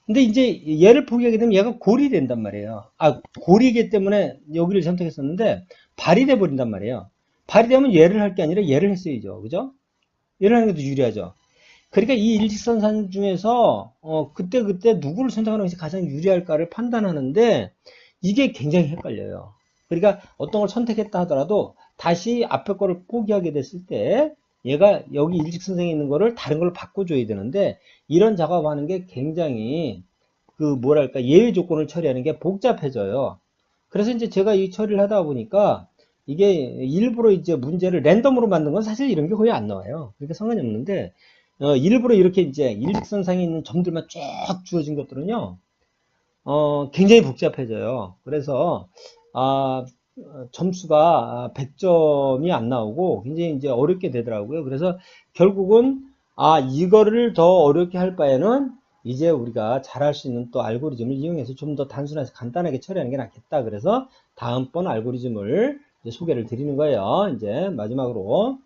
근데 이제 얘를 포기하게 되면 얘가 골이 된단 말이에요. 골이기 때문에 여기를 선택했었는데 발이 돼 버린단 말이에요. 발이 되면 얘를 할 게 아니라 얘를 했어야죠. 그죠? 얘를 하는 게 더 유리하죠. 그러니까 이 일직선상 중에서 그때 누구를 선택하는 것이 가장 유리할까를 판단하는데 이게 굉장히 헷갈려요. 그러니까 어떤 걸 선택했다 하더라도 다시 앞에 거를 포기하게 됐을 때 얘가 여기 일직선상에 있는 거를 다른 걸로 바꿔줘야 되는데 이런 작업하는 게 굉장히 예외 조건을 처리하는 게 복잡해져요. 그래서 이제 제가 이 처리를 하다 보니까 이게 일부러 이제 문제를 랜덤으로 만든 건 사실 이런 게 거의 안 나와요. 그러니까 상관이 없는데 일부러 이렇게 이제 일직선상에 있는 점들만 쫙 주어진 것들은요, 굉장히 복잡해져요. 그래서, 점수가 100점이 안 나오고 굉장히 이제 어렵게 되더라고요. 그래서 결국은, 이거를 더 어렵게 할 바에는 이제 우리가 잘할 수 있는 또 알고리즘을 이용해서 좀 더 단순하게 간단하게 처리하는 게 낫겠다. 그래서 다음번 알고리즘을 이제 소개를 드리는 거예요. 이제 마지막으로.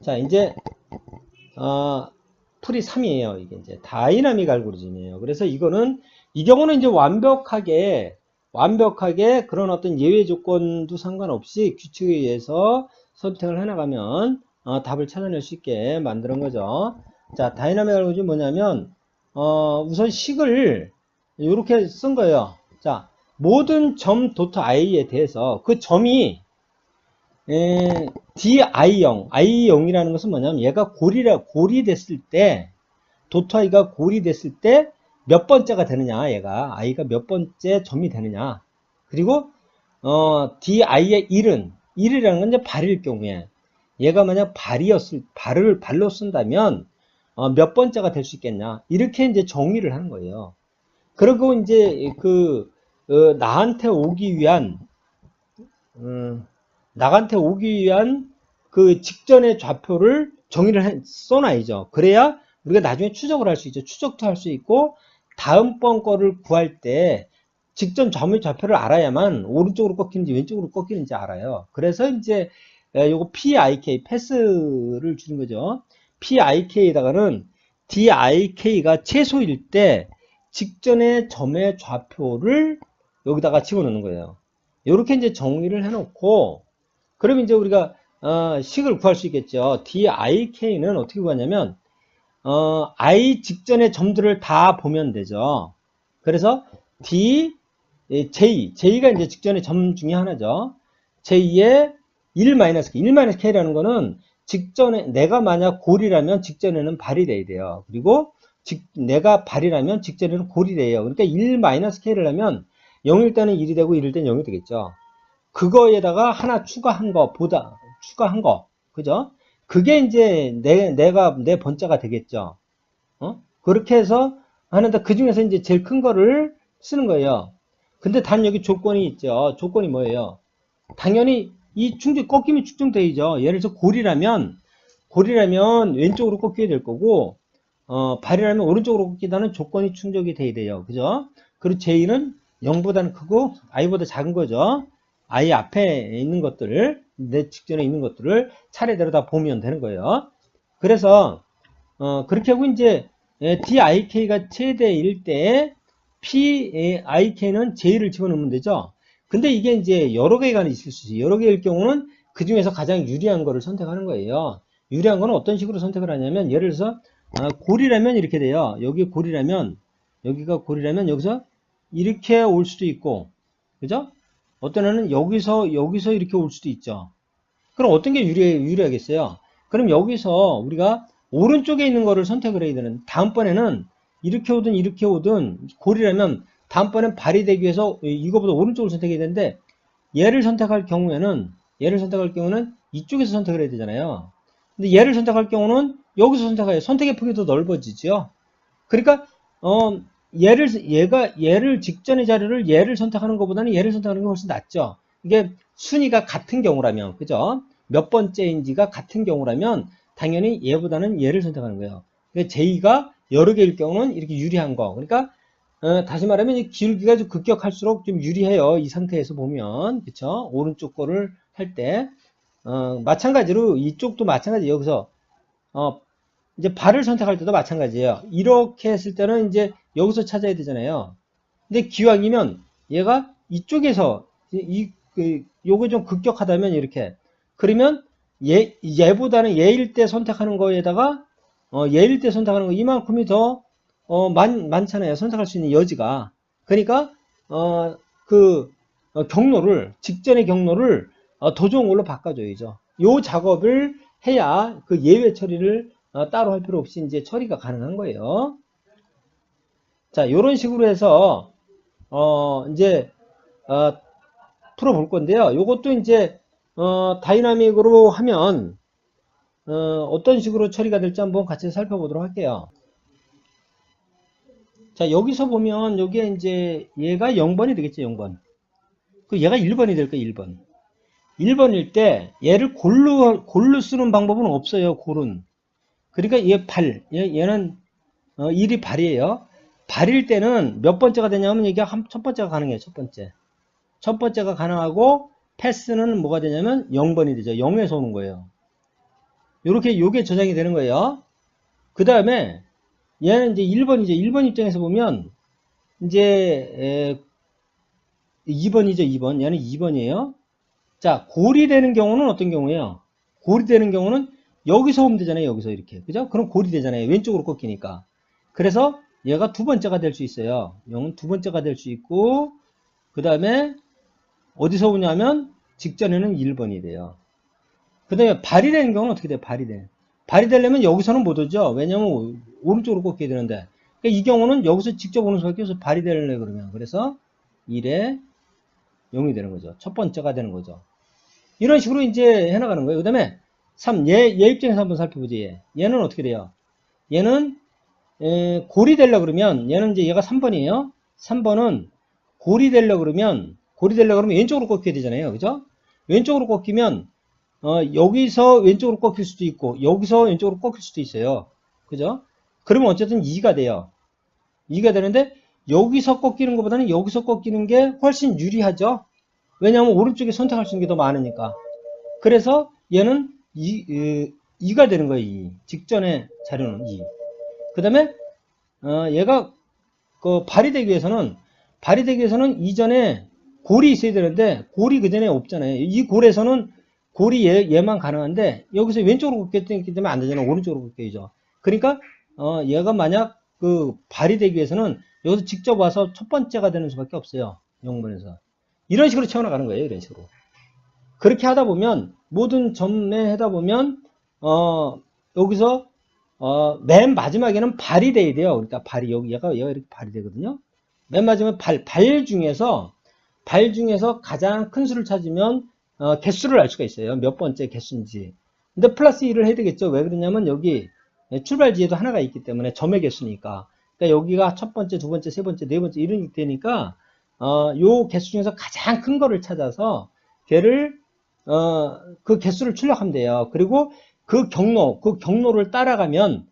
자, 이제, 풀이 3이에요. 이게 이제 다이나믹 알고리즘이에요. 그래서 이 경우는 이제 완벽하게 그런 어떤 예외 조건도 상관없이 규칙에 의해서 선택을 해나가면 답을 찾아낼 수 있게 만드는 거죠. 자, 다이나믹 알고리즘이 뭐냐면 우선 식을 이렇게 쓴 거예요. 자, 모든 점 도트 i에 대해서 그 점이 I0이라는 것은 뭐냐면 얘가 골이 됐을 때, 도트 i가 골이 됐을 때 몇 번째가 되느냐, i가 몇 번째 점이 되느냐. 그리고, di의 1이라는 건 이제 발일 경우에, 얘가 만약 발로 쓴다면, 몇 번째가 될 수 있겠냐. 이렇게 이제 정의를 하는 거예요. 그리고 이제 나한테 오기 위한 그 직전의 좌표를 정의를 써놔야죠. 그래야 우리가 나중에 추적을 할 수 있죠. 추적도 할 수 있고 다음번 거를 구할 때 직전 점의 좌표를 알아야만 오른쪽으로 꺾이는지 왼쪽으로 꺾이는지 알아요. 그래서 이제 요거 PIK 패스를 주는 거죠. PIK에다가는 DIK가 최소일 때 직전의 점의 좌표를 여기다가 집어넣는 거예요. 이렇게 이제 정리를 해놓고, 그럼 이제 우리가, 식을 구할 수 있겠죠. DIK는 어떻게 구하냐면, I 직전의 점들을 다 보면 되죠. 그래서 J가 이제 직전의 점 중에 하나죠. J의 1-K라는 거는 직전에, 내가 만약 골이라면 직전에는 발이 돼야 돼요. 그리고 내가 발이라면 직전에는 골이 돼요. 그러니까 1-K를 하면 0일 때는 1이 되고 1일 때는 0이 되겠죠. 그거에다가 하나 추가한 거. 그죠? 그게 이제 내 번자가 되겠죠. 그렇게 해서 하는데 그 중에서 이제 제일 큰 거를 쓰는 거예요. 근데 단 여기 조건이 있죠. 조건이 뭐예요? 당연히 이 꺾임이 측정되죠. 예를 들어서 골이라면 왼쪽으로 꺾여야 될 거고, 발이라면 오른쪽으로 꺾이다는 조건이 충족이 돼야 돼요. 그죠? 그리고 J는 0보다는 크고 i보다 작은 거죠. i 앞에 있는 것들을, 내 직전에 있는 것들을 차례대로 다 보면 되는 거예요. 그래서 그렇게 하고 이제 DIK가 최대일 때 PIK는 J를 집어넣으면 되죠. 근데 이게 이제 여러 개가 있을 수 있어요. 여러 개일 경우는 그 중에서 가장 유리한 거를 선택하는 거예요. 유리한 거는 어떤 식으로 선택을 하냐면, 예를 들어서 골이라면 이렇게 돼요. 여기 골이라면, 여기가 골이라면 여기서 이렇게 올 수도 있고, 그죠? 어떤 애는 여기서 이렇게 올 수도 있죠. 그럼 어떤 게 유리하겠어요? 그럼 여기서 우리가 오른쪽에 있는 거를 선택을 해야 되는, 다음번에는 이렇게 오든 골이라면 다음번엔 발이 되기 위해서 이거보다 오른쪽을 선택해야 되는데, 얘를 선택할 경우에는 이쪽에서 선택을 해야 되잖아요. 근데 얘를 선택할 경우는 여기서 선택해요. 선택의 폭이 더 넓어지죠. 그러니까 얘를 직전의 자료를 얘를 선택하는 것보다는 얘를 선택하는 게 훨씬 낫죠. 이게 순위가 같은 경우라면, 그죠? 몇 번째인지가 같은 경우라면 당연히 얘보다는 얘를 선택하는 거예요. 그러니까 J가 여러 개일 경우는 이렇게 유리한 거. 그러니까 다시 말하면 이 기울기가 좀 급격할수록 좀 유리해요. 이 상태에서 보면, 그쵸? 오른쪽 거를 할 때, 마찬가지로 이쪽도 마찬가지. 여기서 이제 발을 선택할 때도 마찬가지예요. 이렇게 했을 때는 이제 여기서 찾아야 되잖아요. 근데 기왕이면 얘가 이쪽에서 요거 좀 급격하다면 이렇게, 그러면 얘보다는 얘일 때 선택하는 거에다가 얘일 때 선택하는 거 이만큼이 더 많잖아요. 선택할 수 있는 여지가. 그러니까 직전의 경로를 더 좋은 걸로 바꿔줘야죠. 요 작업을 해야 그 예외 처리를 따로 할 필요 없이 이제 처리가 가능한 거예요. 자, 요런 식으로 해서 이제 풀어볼 건데요. 요것도 이제 다이나믹으로 하면 어떤 식으로 처리가 될지 한번 같이 살펴보도록 할게요. 자, 여기서 보면 여기에 이제 얘가 0번이 되겠죠. 0번. 그 얘가 1번이 될 거예요. 1번. 1번일 때 얘를 골로 쓰는 방법은 없어요. 골은. 그러니까 얘는 1이 발이에요. 발일 때는 몇 번째가 되냐면 이게 첫 번째가 가능해요. 첫 번째. 첫 번째가 가능하고 패스는 뭐가 되냐면 0번이 되죠. 0에서 오는 거예요. 요게 저장이 되는 거예요. 그 다음에 얘는 이제 1번이죠. 1번 입장에서 보면 이제 2번이죠. 2번. 얘는 2번이에요. 자, 골이 되는 경우는 어떤 경우예요? 골이 되는 경우는 여기서 오면 되잖아요. 여기서 이렇게. 그죠? 그럼 골이 되잖아요. 왼쪽으로 꺾이니까. 그래서 얘가 두 번째가 될 수 있어요. 0은 두 번째가 될 수 있고, 그 다음에 어디서 오냐면 직전에는 1번이 돼요. 그 다음에 발이 되는 경우는 어떻게 돼요? 발이 되려면 여기서는 못 오죠. 왜냐면 오른쪽으로 꺾여야 되는데. 그러니까 이 경우는 여기서 직접 오는 수밖에 없어서 발이 되려고 그러면. 그래서 1에 0이 되는 거죠. 첫 번째가 되는 거죠. 이런 식으로 이제 해나가는 거예요. 그 다음에 3, 얘 입장에서 한번 살펴보지. 얘는 어떻게 돼요? 얘는 골이 되려고 그러면, 얘는 이제 얘가 3번이에요. 3번은 골이 되려고 그러면 왼쪽으로 꺾여야 되잖아요. 그죠? 왼쪽으로 꺾이면, 여기서 왼쪽으로 꺾일 수도 있고, 여기서 왼쪽으로 꺾일 수도 있어요. 그죠? 그러면 어쨌든 2가 돼요. 2가 되는데, 여기서 꺾이는 것보다는 여기서 꺾이는 게 훨씬 유리하죠? 왜냐하면 오른쪽에 선택할 수 있는 게 더 많으니까. 그래서 얘는 2가 되는 거예요. 2. 직전의 자료는 2. 그 다음에 얘가 발이 되기 위해서는 이전에 골이 있어야 되는데 골이 그 전에 없잖아요. 이 골에서는 골이 얘만 가능한데 여기서 왼쪽으로 꺾였기 때문에 안 되잖아요. 오른쪽으로 꺾여야죠. 그러니까 얘가 만약 발이 되기 위해서는 여기서 직접 와서 첫 번째가 되는 수밖에 없어요. 0번에서. 이런 식으로 채워나가는 거예요. 이런 식으로. 그렇게 하다 보면 모든 점에 하다 보면 여기서 맨 마지막에는 발이 돼야 돼요. 그러니까 발이 얘가 이렇게 발이 되거든요. 맨 마지막에 발 중에서 가장 큰 수를 찾으면 개수를 알 수가 있어요. 몇 번째 개수인지. 근데 플러스 1을 해야 되겠죠. 왜 그러냐면 여기 출발지에도 하나가 있기 때문에 점의 개수니까. 그러니까 여기가 첫 번째, 두 번째, 세 번째, 네 번째 이런 게 되니까 요 개수 중에서 가장 큰 거를 찾아서 걔를 그 개수를 출력하면 돼요. 그리고 그 경로를 따라가면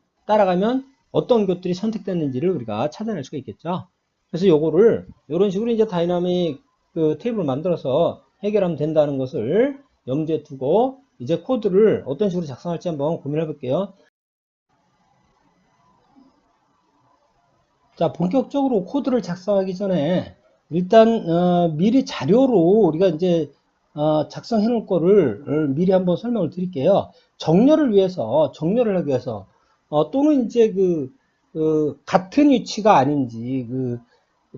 어떤 것들이 선택됐는지를 우리가 찾아낼 수가 있겠죠. 그래서 요거를 이런 식으로 이제 다이나믹 테이블을 만들어서 해결하면 된다는 것을 염두에 두고 이제 코드를 어떤 식으로 작성할지 한번 고민해 볼게요. 자, 본격적으로 코드를 작성하기 전에 일단 미리 자료로 우리가 이제 작성해 놓을 거를 미리 한번 설명을 드릴게요. 정렬을 하기 위해서, 또는 이제 같은 위치가 아닌지,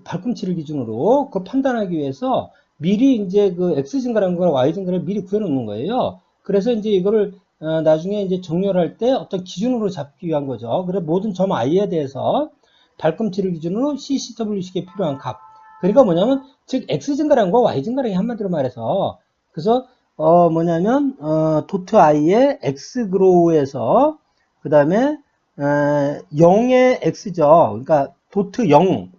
발꿈치를 기준으로 판단하기 위해서 미리 이제 X 증가량과 Y 증가를 미리 구해 놓는 거예요. 그래서 이제 이거를 나중에 이제 정렬할 때 어떤 기준으로 잡기 위한 거죠. 그래서 모든 점 i에 대해서 발꿈치를 기준으로 CCW식에 필요한 값. 그러니까 뭐냐면, 즉, X 증가량과 Y 증가량이 한마디로 말해서, 그래서, 뭐냐면, 도트 i의 X 그로우에서, 그 다음에, 0의 X죠. 그러니까, 도트 0.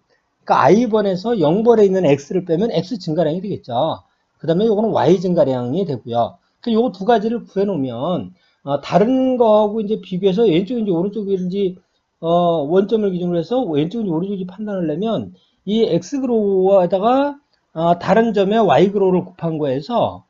그러니까 i번에서 0번에 있는 X를 빼면 X 증가량이 되겠죠. 그 다음에 요거는 Y 증가량이 되고요. 요거 두 가지를 구해 놓으면, 다른 거하고 이제 비교해서 왼쪽인지 오른쪽인지, 원점을 기준으로 해서 왼쪽인지 오른쪽인지 판단을 내면 이 X그로우에다가 다른 점에 Y그로우를 곱한 거에서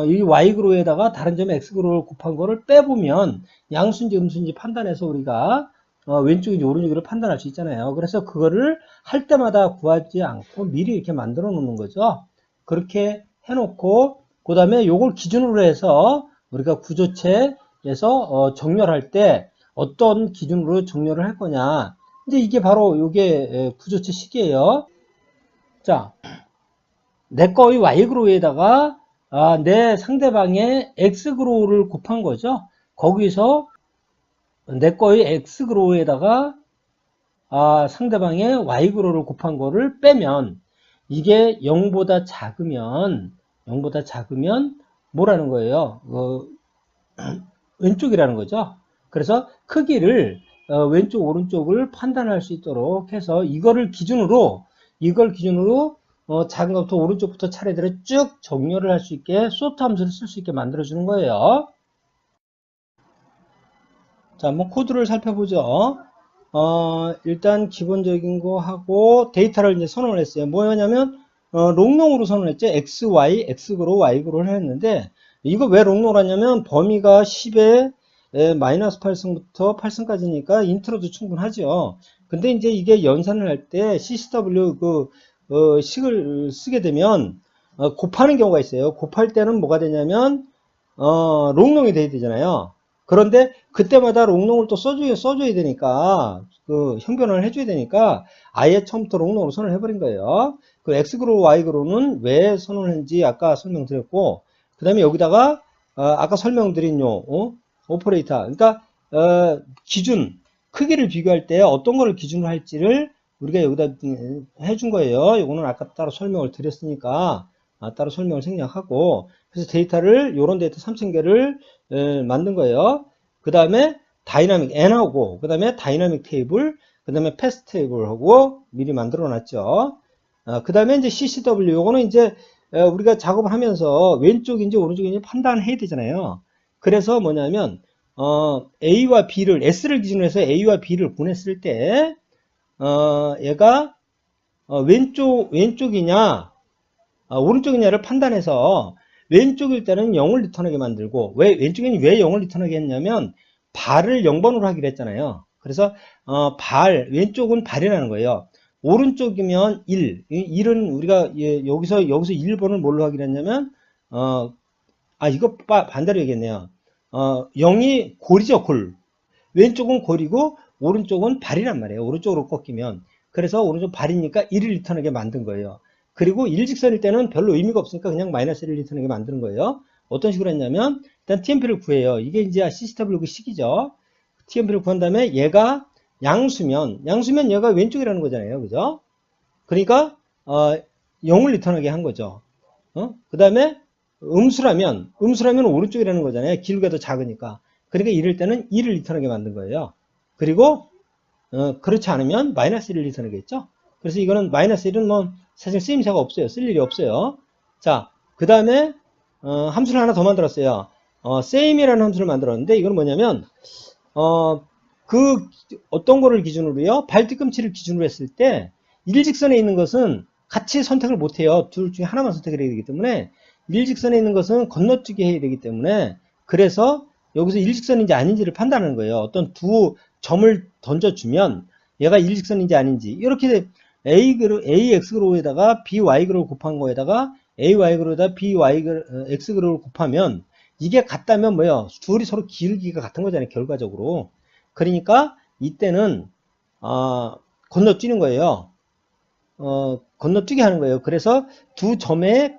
이 Y그로우에다가 다른 점에 X그로우를 곱한 거를 빼보면 양수인지 음수인지 판단해서 우리가 왼쪽인지 오른쪽인지를 판단할 수 있잖아요. 그래서 그거를 할 때마다 구하지 않고 미리 이렇게 만들어 놓는 거죠. 그렇게 해놓고 그 다음에 요걸 기준으로 해서 우리가 구조체에서 정렬할 때 어떤 기준으로 정렬을 할 거냐. 이제 이게 바로 요게 구조체 식이에요. 자, 내 거의 Y그로우에다가 내 상대방의 X그로우를 곱한 거죠. 거기서 내 거의 X그로우에다가 상대방의 Y그로우를 곱한 거를 빼면 이게 0보다 작으면 뭐라는 거예요? 왼쪽이라는 거죠. 그래서 크기를 왼쪽 오른쪽을 판단할 수 있도록 해서 이걸 기준으로 작은 것부터 오른쪽부터 차례대로 쭉 정렬을 할 수 있게 소트 함수를 쓸 수 있게 만들어 주는 거예요. 자, 한번 코드를 살펴보죠. 일단 기본적인 거 하고 데이터를 이제 선언을 했어요. 뭐냐면 롱롱으로 선언을 했죠. X, Y, X그로 Y그로를 했는데 이거 왜 롱롱을 하냐면 범위가 10에 마이너스 8승부터 8승까지니까 인트로도 충분하죠. 근데 이제 이게 연산을 할 때 CCW 식을 쓰게 되면 곱하는 경우가 있어요. 곱할 때는 뭐가 되냐면 롱롱이 돼야 되잖아요. 그런데 그때마다 롱롱을 또 써줘야 되니까 형변을 해줘야 되니까 아예 처음부터 롱롱으로 선언을 해버린 거예요. X그로 Y그로는 왜 선언을 했는지 아까 설명드렸고 그 다음에 여기다가 아까 설명드린 오퍼레이터 그러니까 기준 크기를 비교할 때 어떤 거를 기준으로 할지를 우리가 여기다 해준 거예요. 이거는 아까 따로 설명을 드렸으니까 따로 설명을 생략하고 그래서 데이터를 요런 데이터 3000개를 만든 거예요. 그 다음에 다이나믹 n하고 그 다음에 다이나믹 테이블 그 다음에 패스 테이블하고 미리 만들어 놨죠. 그 다음에 이제 CCW 요거는 이제 우리가 작업을 하면서 왼쪽인지 오른쪽인지 판단해야 되잖아요. 그래서 뭐냐면 A와 B를 S를 기준으로 해서 A와 B를 구했을 때 얘가 왼쪽이냐 오른쪽이냐를 판단해서 왼쪽일 때는 0을 리턴하게 만들고 왼쪽에는 왜 0을 리턴하게 했냐면 발을 0번으로 하기로 했잖아요. 그래서 왼쪽은 발이라는 거예요. 오른쪽이면 1은 우리가 여기서 1번을 뭘로 하기로 했냐면 이거 반대로 얘기했네요. 0이 골이죠, 골. 왼쪽은 골이고 오른쪽은 발이란 말이에요. 오른쪽으로 꺾이면. 그래서 오른쪽 발이니까 1을 리턴하게 만든 거예요. 그리고 일직선일 때는 별로 의미가 없으니까 그냥 마이너스 1을 리턴하게 만드는 거예요. 어떤 식으로 했냐면 일단 TMP를 구해요. 이게 이제 CCW 그 식이죠. TMP를 구한 다음에 얘가 양수면 얘가 왼쪽이라는 거잖아요. 그죠? 그러니까 0을 리턴하게 한 거죠. 그 다음에 음수라면 오른쪽이라는 거잖아요. 길이가 더 작으니까. 그러니까 이럴 때는 2를 리턴하게 만든 거예요. 그리고 그렇지 않으면 마이너스 1을 리턴하겠죠. 그래서 이거는 마이너스 1은 뭐 사실 쓰임새가 없어요. 쓸 일이 없어요. 자, 그 다음에 함수를 하나 더 만들었어요. same이라는 함수를 만들었는데 이건 뭐냐면 어떤 거를 기준으로요? 발 뒤꿈치를 기준으로 했을 때 일직선에 있는 것은 같이 선택을 못해요. 둘 중에 하나만 선택을 해야 되기 때문에 일직선에 있는 것은 건너뛰기 해야 되기 때문에 그래서 여기서 일직선인지 아닌지를 판단하는 거예요. 어떤 두 점을 던져주면 얘가 일직선인지 아닌지 이렇게 A X그로우에다가 B Y그로우 곱한 거에다가 AY 그룹에다 BY X 그룹을 곱하면 이게 같다면 뭐예요? 둘이 서로 기울기가 같은 거잖아요, 결과적으로. 그러니까 이때는 건너뛰는 거예요. 건너뛰게 하는 거예요. 그래서 두 점의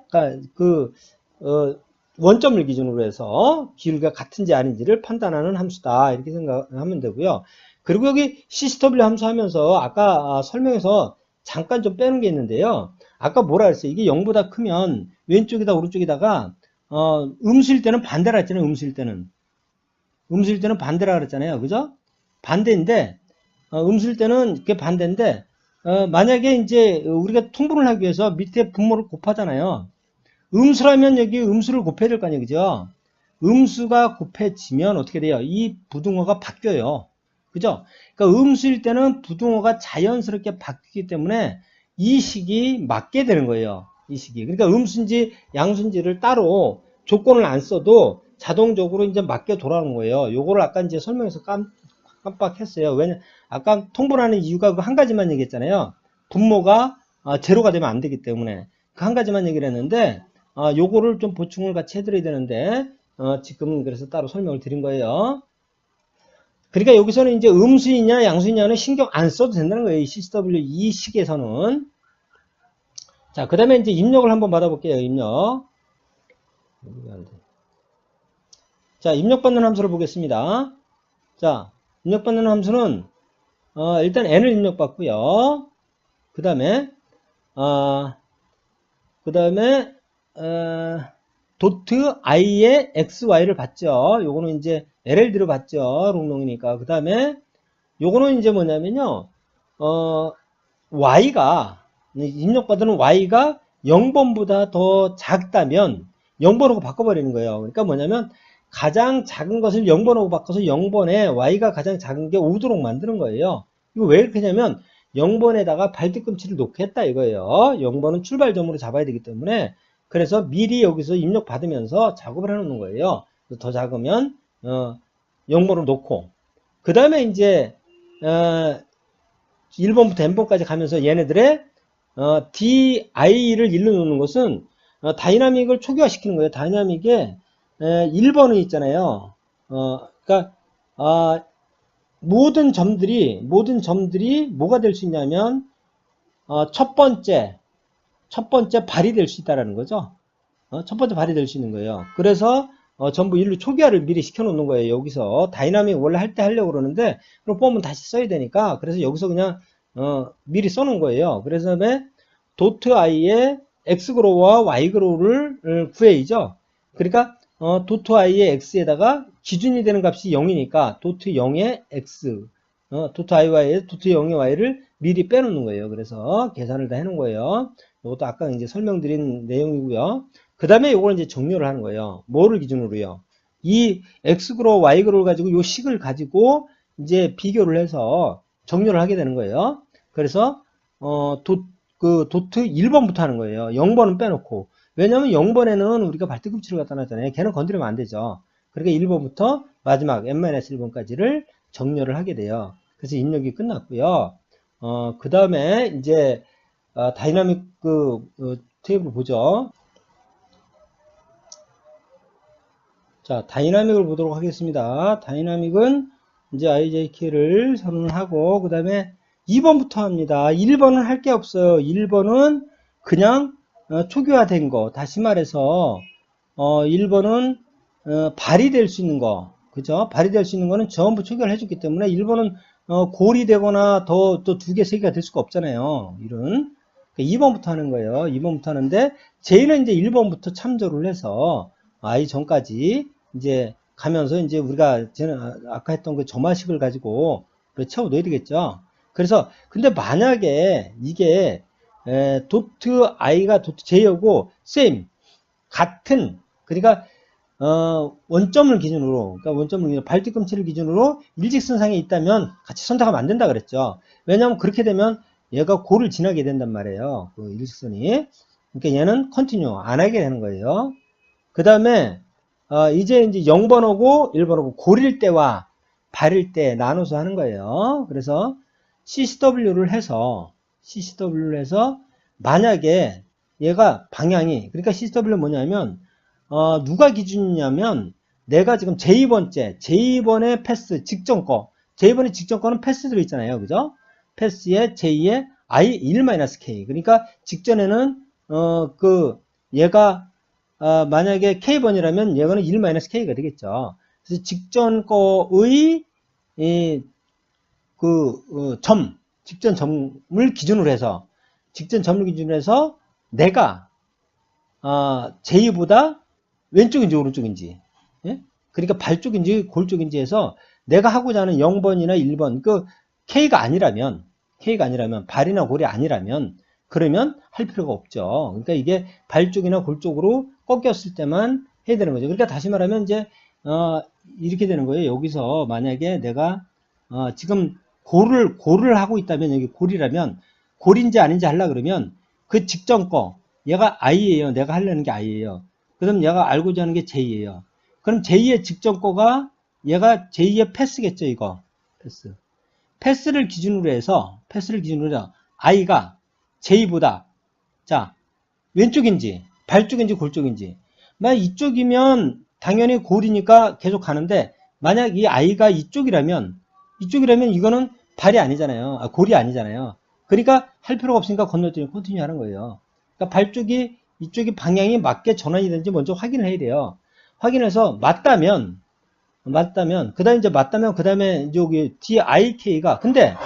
원점을 기준으로 해서 기울기가 같은지 아닌지를 판단하는 함수다. 이렇게 생각하면 되고요. 그리고 여기 CSW 함수 하면서 아까 설명에서 잠깐 좀 빼놓은 게 있는데요. 아까 뭐라 그랬어요? 이게 0보다 크면 왼쪽에다 오른쪽에다가 음수일 때는 반대라 했잖아요. 음수일 때는 반대라 그랬잖아요. 그죠? 반대인데 음수일 때는 그게 반대인데 만약에 이제 우리가 통분을 하기 위해서 밑에 분모를 곱하잖아요. 음수라면 여기 음수를 곱해야 될 거 아니에요. 그죠? 음수가 곱해지면 어떻게 돼요? 이 부등호가 바뀌어요. 그죠? 그러니까 음수일 때는 부등호가 자연스럽게 바뀌기 때문에 이 식이 맞게 되는 거예요. 이 식이. 그러니까 음수인지 양수인지를 따로 조건을 안 써도 자동적으로 이제 맞게 돌아오는 거예요. 요거를 아까 이제 설명해서 깜빡했어요. 왜냐, 아까 통분하는 이유가 그 한 가지만 얘기했잖아요. 분모가 제로가 되면 안 되기 때문에 그 한 가지만 얘기를 했는데 요거를 좀 보충을 같이 해드려야 되는데 지금 그래서 따로 설명을 드린 거예요. 그러니까 여기서는 이제 음수이냐 양수이냐는 신경 안 써도 된다는 거예요. 이 CSW 이 식에서는. 자, 그 다음에 이제 입력을 한번 받아볼게요. 입력. 자, 입력받는 함수를 보겠습니다. 자, 입력받는 함수는 일단 n을 입력받고요. 그 다음에 도트 i의 xy를 받죠. 요거는 이제 LLD로 받죠. 롱롱이니까. 그 다음에 요거는 이제 뭐냐면요. y가 입력받은 y가 0번보다 더 작다면 0번하고 바꿔버리는 거예요. 그러니까 뭐냐면 가장 작은 것을 0번하고 바꿔서 0번에 y가 가장 작은 게 오도록 만드는 거예요. 이거 왜 이렇게 하냐면 0번에다가 발뒤꿈치를 놓겠다 이거예요. 0번은 출발점으로 잡아야 되기 때문에 그래서 미리 여기서 입력 받으면서 작업을 해놓는 거예요. 더 작으면 0번으로 놓고 그 다음에 이제 1번부터 n번까지 가면서 얘네들의 di를 일로 놓는 것은 다이나믹을 초기화시키는 거예요. 다이나믹에 1번은 있잖아요. 그러니까 모든 점들이 뭐가 될 수 있냐면 첫 번째 발이 될 수 있다라는 거죠. 첫 번째 발이 될 수 있는 거예요. 그래서 전부 일로 초기화를 미리 시켜 놓는 거예요. 여기서 다이나믹 원래 할 때 하려고 그러는데 그럼 폼은 다시 써야 되니까 그래서 여기서 그냥 미리 써 놓은 거예요. 그래서 도트 i의 x그로우와 y그로우를 구해야죠. 그러니까 도트 i의 x에다가 기준이 되는 값이 0이니까 도트 0의 x 도트 iy 도트 0의 y를 미리 빼놓는 거예요. 그래서 계산을 다 해놓은 거예요. 이것도 아까 이제 설명드린 내용이고요. 그 다음에 이걸 이제 정렬을 하는 거예요. 뭐를 기준으로요? 이 x그로우 y그로우를 가지고 요 식을 가지고 이제 비교를 해서 정렬을 하게 되는 거예요. 그래서 도트 1번부터 하는 거예요. 0번은 빼놓고. 왜냐면 0번에는 우리가 발뒤꿈치를 갖다 놨잖아요. 걔는 건드리면 안 되죠. 그러니까 1번부터 마지막 n-1번까지를 정렬을 하게 돼요. 그래서 입력이 끝났고요. 그 다음에 이제 다이나믹 테이블 보죠. 자, 다이나믹을 보도록 하겠습니다. 다이나믹은 이제 IJK를 선언하고 그 다음에 2번부터 합니다. 1번은 할 게 없어요. 1번은 그냥 초기화된 거. 다시 말해서 1번은 발휘될 수 있는 거. 그죠? 발휘될 수 있는 거는 전부 초기화를 해줬기 때문에 1번은 골이 되거나 더 또 2개, 3개가 될 수가 없잖아요. 이런. 2번부터 하는 거예요. 2번부터 하는데 저희는 이제 1번부터 참조를 해서 i 전까지 이제 가면서 이제 우리가 아까 했던 그 점화식을 가지고 채워 넣어야 되겠죠. 그래서 근데 만약에 이게 도트 i가 도트 j하고 same 같은 그러니까 원점을 기준으로 발뒤꿈치를 기준으로 일직선상에 있다면 같이 선택하면 안 된다 그랬죠. 왜냐하면 그렇게 되면 얘가 골을 지나게 된단 말이에요. 그 일직선이. 그러니까 얘는 컨티뉴 안 하게 되는 거예요. 그 다음에 이제 0번하고 1번하고 골일 때와 발일 때 나눠서 하는 거예요. 그래서 CCW를 해서 만약에 얘가 방향이, 그러니까 CSW는 뭐냐면, 누가 기준이냐면, 내가 지금 J2번의 패스, 직전 거. J2번의 직전 거는 패스 들어있잖아요. 그죠? 패스에 J에 I1-K. 그러니까 직전에는, 얘가, 만약에 K번이라면 얘가는 1-K가 되겠죠. 그래서 직전 거의, 직전 점을 기준으로 해서, 내가, J보다 왼쪽인지 오른쪽인지, 예? 그러니까 발 쪽인지 골 쪽인지 해서 내가 하고자 하는 0번이나 1번, K가 아니라면, 발이나 골이 아니라면, 그러면 할 필요가 없죠. 그러니까 이게 발 쪽이나 골 쪽으로 꺾였을 때만 해야 되는 거죠. 그러니까 다시 말하면 이제, 이렇게 되는 거예요. 여기서 만약에 내가, 지금 골을 하고 있다면, 여기 골이라면, 골인지 아닌지 하려 그러면, 그 직전 거, 얘가 I예요. 내가 하려는 게 I예요. 그럼 얘가 알고자 하는 게 J예요. 그럼 J의 직전 거가, 얘가 J의 패스겠죠, 이거. 패스를 기준으로 해서, I가 J보다, 자, 왼쪽인지, 발 쪽인지, 골 쪽인지. 만약 이쪽이면, 당연히 골이니까 계속 가는데, 만약 이 I가 이쪽이라면 이거는 발이 아니잖아요. 골이 아니잖아요. 그러니까 할 필요가 없으니까 건너뛰기 컨티뉴 하는 거예요. 그러니까 발 쪽이, 이쪽이 방향이 맞게 전환이 되는지 먼저 확인을 해야 돼요. 확인해서 맞다면, 그 다음에 여기 DIK가, 근데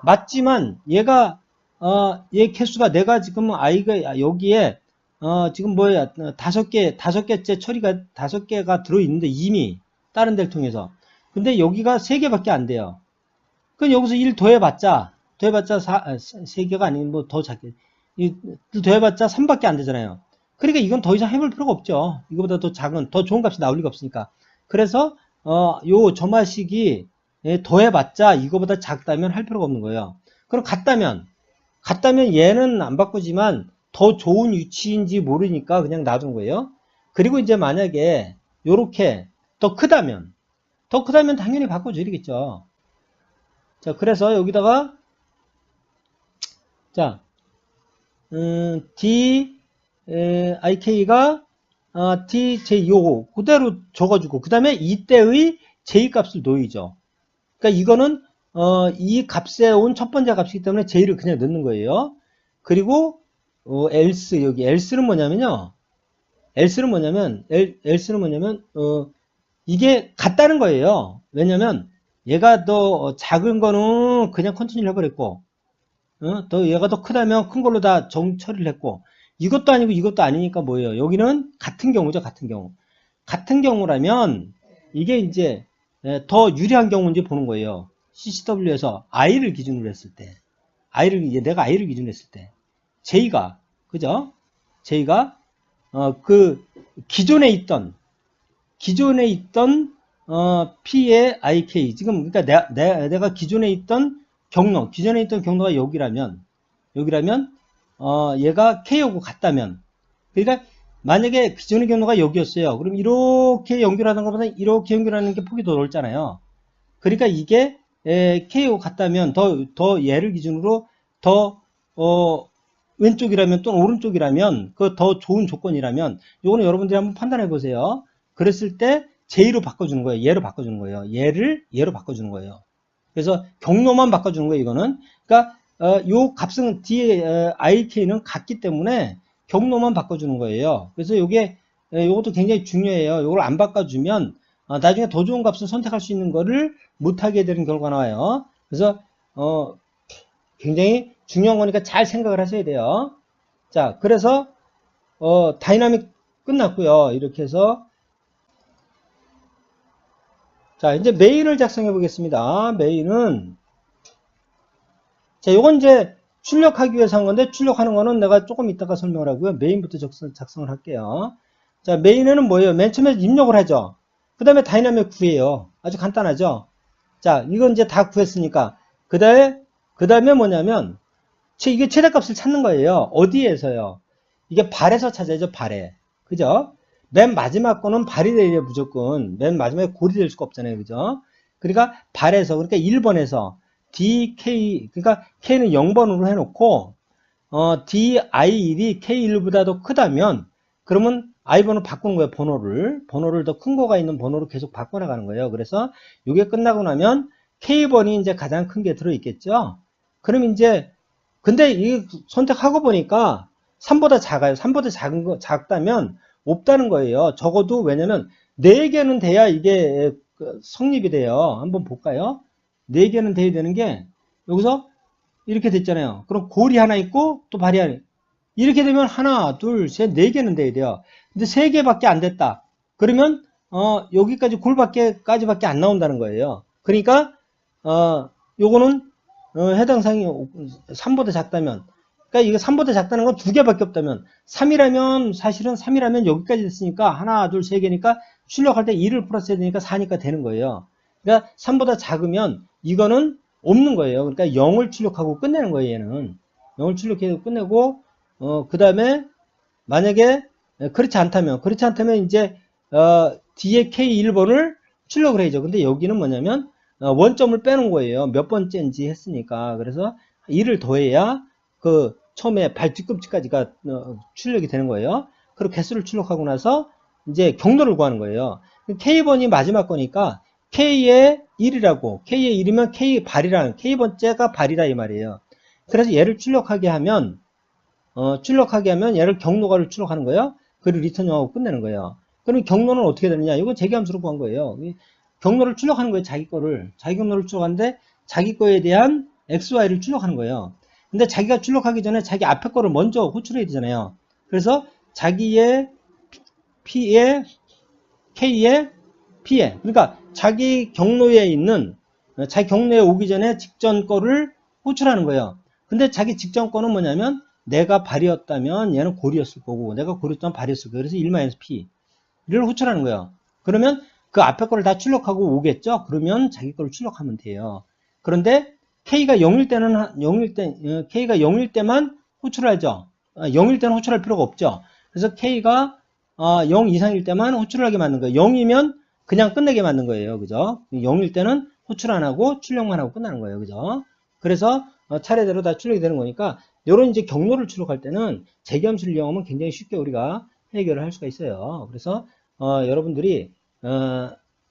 맞지만 얘가, 얘 개수가 내가 지금 I가 여기에, 지금 다섯 개째 처리가, 5개가 들어있는데 이미 다른 데를 통해서. 근데 여기가 3개밖에 안 돼요. 그럼 여기서 1 더해봤자 3개가 아닌 더 작게. 1 더해봤자 3밖에 안 되잖아요. 그러니까 이건 더 이상 해볼 필요가 없죠. 이거보다 더 작은, 더 좋은 값이 나올 리가 없으니까. 그래서, 요 점화식이 더해봤자 이거보다 작다면 할 필요가 없는 거예요. 그럼 같다면 얘는 안 바꾸지만 더 좋은 위치인지 모르니까 그냥 놔둔 거예요. 그리고 이제 만약에 요렇게 더 크다면 당연히 바꿔줘야겠죠. 자, 그래서 여기다가, 자, DIK가, TJ 요거, 그대로 적어주고, 그 다음에 이때의 J 값을 놓이죠. 그러니까 이거는, 이 값에 온 첫 번째 값이기 때문에 J를 그냥 넣는 거예요. 그리고, else, 여기, else는 뭐냐면, 이게 같다는 거예요. 왜냐면, 얘가 더 작은 거는 그냥 컨티뉴 해버렸고, 더 얘가 더 크다면 큰 걸로 다 처리를 했고, 이것도 아니고 이것도 아니니까 뭐예요? 여기는 같은 경우죠, 같은 경우. 같은 경우라면, 이게 이제, 더 유리한 경우인지 보는 거예요. CCW에서 I를 기준으로 했을 때. 내가 I를 기준으로 했을 때. J가, 그죠? J가, 기존에 있던, P의 IK. 지금, 그러니까 내가 기존에 있던 경로가 여기라면, 얘가 K하고 같다면, 그러니까, 만약에 기존의 경로가 여기였어요. 그럼 이렇게 연결하는 것보다 이렇게 연결하는 게 폭이 더 넓잖아요. 그러니까 이게, K하고 같다면, 더 얘를 기준으로 왼쪽이라면 또는 오른쪽이라면, 그 더 좋은 조건이라면, 요거는 여러분들이 한번 판단해 보세요. 그랬을 때, J로 바꿔주는 거예요. 얘로 바꿔주는 거예요. 얘로 바꿔주는 거예요. 그래서 경로만 바꿔주는 거예요. 이거는. 그러니까 요 값은 DIK는 같기 때문에 경로만 바꿔주는 거예요. 그래서 요것도 굉장히 중요해요. 요걸 안 바꿔주면 나중에 더 좋은 값을 선택할 수 있는 거를 못하게 되는 결과가 나와요. 그래서 굉장히 중요한 거니까 잘 생각을 하셔야 돼요. 자, 그래서 다이나믹 끝났고요. 이렇게 해서 자, 이제 메인을 작성해 보겠습니다. 메인은, 자, 요건 이제 출력하기 위해서 한 건데, 출력하는 거는 내가 조금 이따가 설명을 하고요. 메인부터 작성을 할게요. 자, 메인에는 뭐예요? 맨 처음에 입력을 하죠. 그 다음에 다이나믹 구해요. 아주 간단하죠? 자, 이건 이제 다 구했으니까. 그 다음에 뭐냐면, 이게 최대값을 찾는 거예요. 어디에서요? 이게 발에서 찾아야죠, 발에. 그죠? 맨 마지막 거는 발이 돼야 무조건, 맨 마지막에 골이 될 수가 없잖아요. 그죠? 그러니까 발에서, 그러니까 1번에서 DK, 그러니까 K는 0번으로 해놓고, DI1이 K1보다 더 크다면 그러면 I 번호 바꾸는 거예요. 번호를 더 큰 거가 있는 번호로 계속 바꿔나가는 거예요. 그래서 이게 끝나고 나면 K번이 이제 가장 큰 게 들어있겠죠. 그럼 이제 근데 이 선택하고 보니까 3보다 작아요. 3보다 작다면 없다는 거예요. 적어도 왜냐면 4개는 돼야 이게 성립이 돼요. 한번 볼까요? 4개는 돼야 되는 게 여기서 이렇게 됐잖아요. 그럼 골이 하나 있고 또 발이 하나. 이렇게 되면 하나, 둘, 셋, 4개는 돼야 돼요. 근데 3개밖에 안 됐다. 그러면 여기까지 골밖에까지밖에 안 나온다는 거예요. 그러니까 요거는 해당 사항이 3보다 작다면, 그러니까 이게 3보다 작다는 건 2개밖에 없다면, 3이라면 사실은 3이라면 여기까지 됐으니까 하나, 둘, 3개니까 출력할 때 2를 플러스해야 되니까 4니까 되는 거예요. 그러니까 3보다 작으면 이거는 없는 거예요. 그러니까 0을 출력하고 끝내는 거예요. 얘는 0을 출력해서 끝내고 그 다음에 만약에 그렇지 않다면 이제 뒤에 K1번을 출력을 해야죠. 근데 여기는 뭐냐면 원점을 빼놓은 거예요. 몇 번째인지 했으니까. 그래서 1을 더해야 그 처음에 발 뒤꿈치까지가 출력이 되는 거예요. 그리고 개수를 출력하고 나서 이제 경로를 구하는 거예요. K번이 마지막 거니까 K의 1이라고, K의 1이면 K 발이라는, K번째가 발이라 이 말이에요. 그래서 얘를 출력하게 하면 얘를 경로가를 출력하는 거예요. 그리고 리턴용하고 끝내는 거예요. 그럼 경로는 어떻게 되느냐? 이거 재계함수로 구한 거예요. 경로를 출력하는 거예요. 자기 경로를 출력하는데 자기 거에 대한 XY를 출력하는 거예요. 근데 자기가 출력하기 전에 자기 앞에 거를 먼저 호출해야 되잖아요. 그래서 자기의 P에 K에 P에 그러니까 자기 경로에 오기 전에 직전 거를 호출하는 거예요. 근데 자기 직전 거는 뭐냐면 내가 발이었다면 얘는 골이었을 거고 내가 골이었다면 발이었을 거예요. 그래서 1-P를 호출하는 거예요. 그러면 그 앞에 거를 다 출력하고 오겠죠? 그러면 자기 거를 출력하면 돼요. 그런데 K가 0일 때만 호출하죠. 0일 때는 호출할 필요가 없죠. 그래서 K가 0 이상일 때만 호출하게 만든 거예요. 0이면 그냥 끝내게 만든 거예요. 그죠? 0일 때는 호출 안 하고 출력만 하고 끝나는 거예요. 그죠? 그래서 차례대로 다 출력이 되는 거니까 이런 이제 경로를 출력할 때는 재계함수를 이용하면 굉장히 쉽게 우리가 해결을 할 수가 있어요. 그래서 여러분들이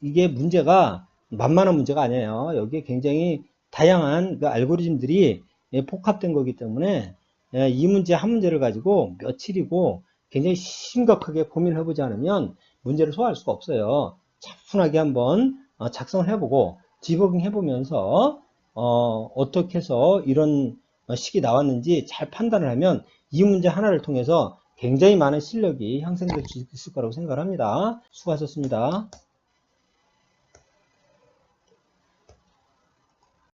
이게 문제가 만만한 문제가 아니에요. 여기에 굉장히 다양한 그 알고리즘들이 복합된 거기 때문에 이 문제 한 문제를 가지고 며칠이고 굉장히 심각하게 고민을 해보지 않으면 문제를 소화할 수가 없어요. 차분하게 한번 작성을 해보고 디버깅 해보면서 어떻게 해서 이런 식이 나왔는지 잘 판단을 하면 이 문제 하나를 통해서 굉장히 많은 실력이 향상될 수 있을 거라고 생각을 합니다. 수고하셨습니다.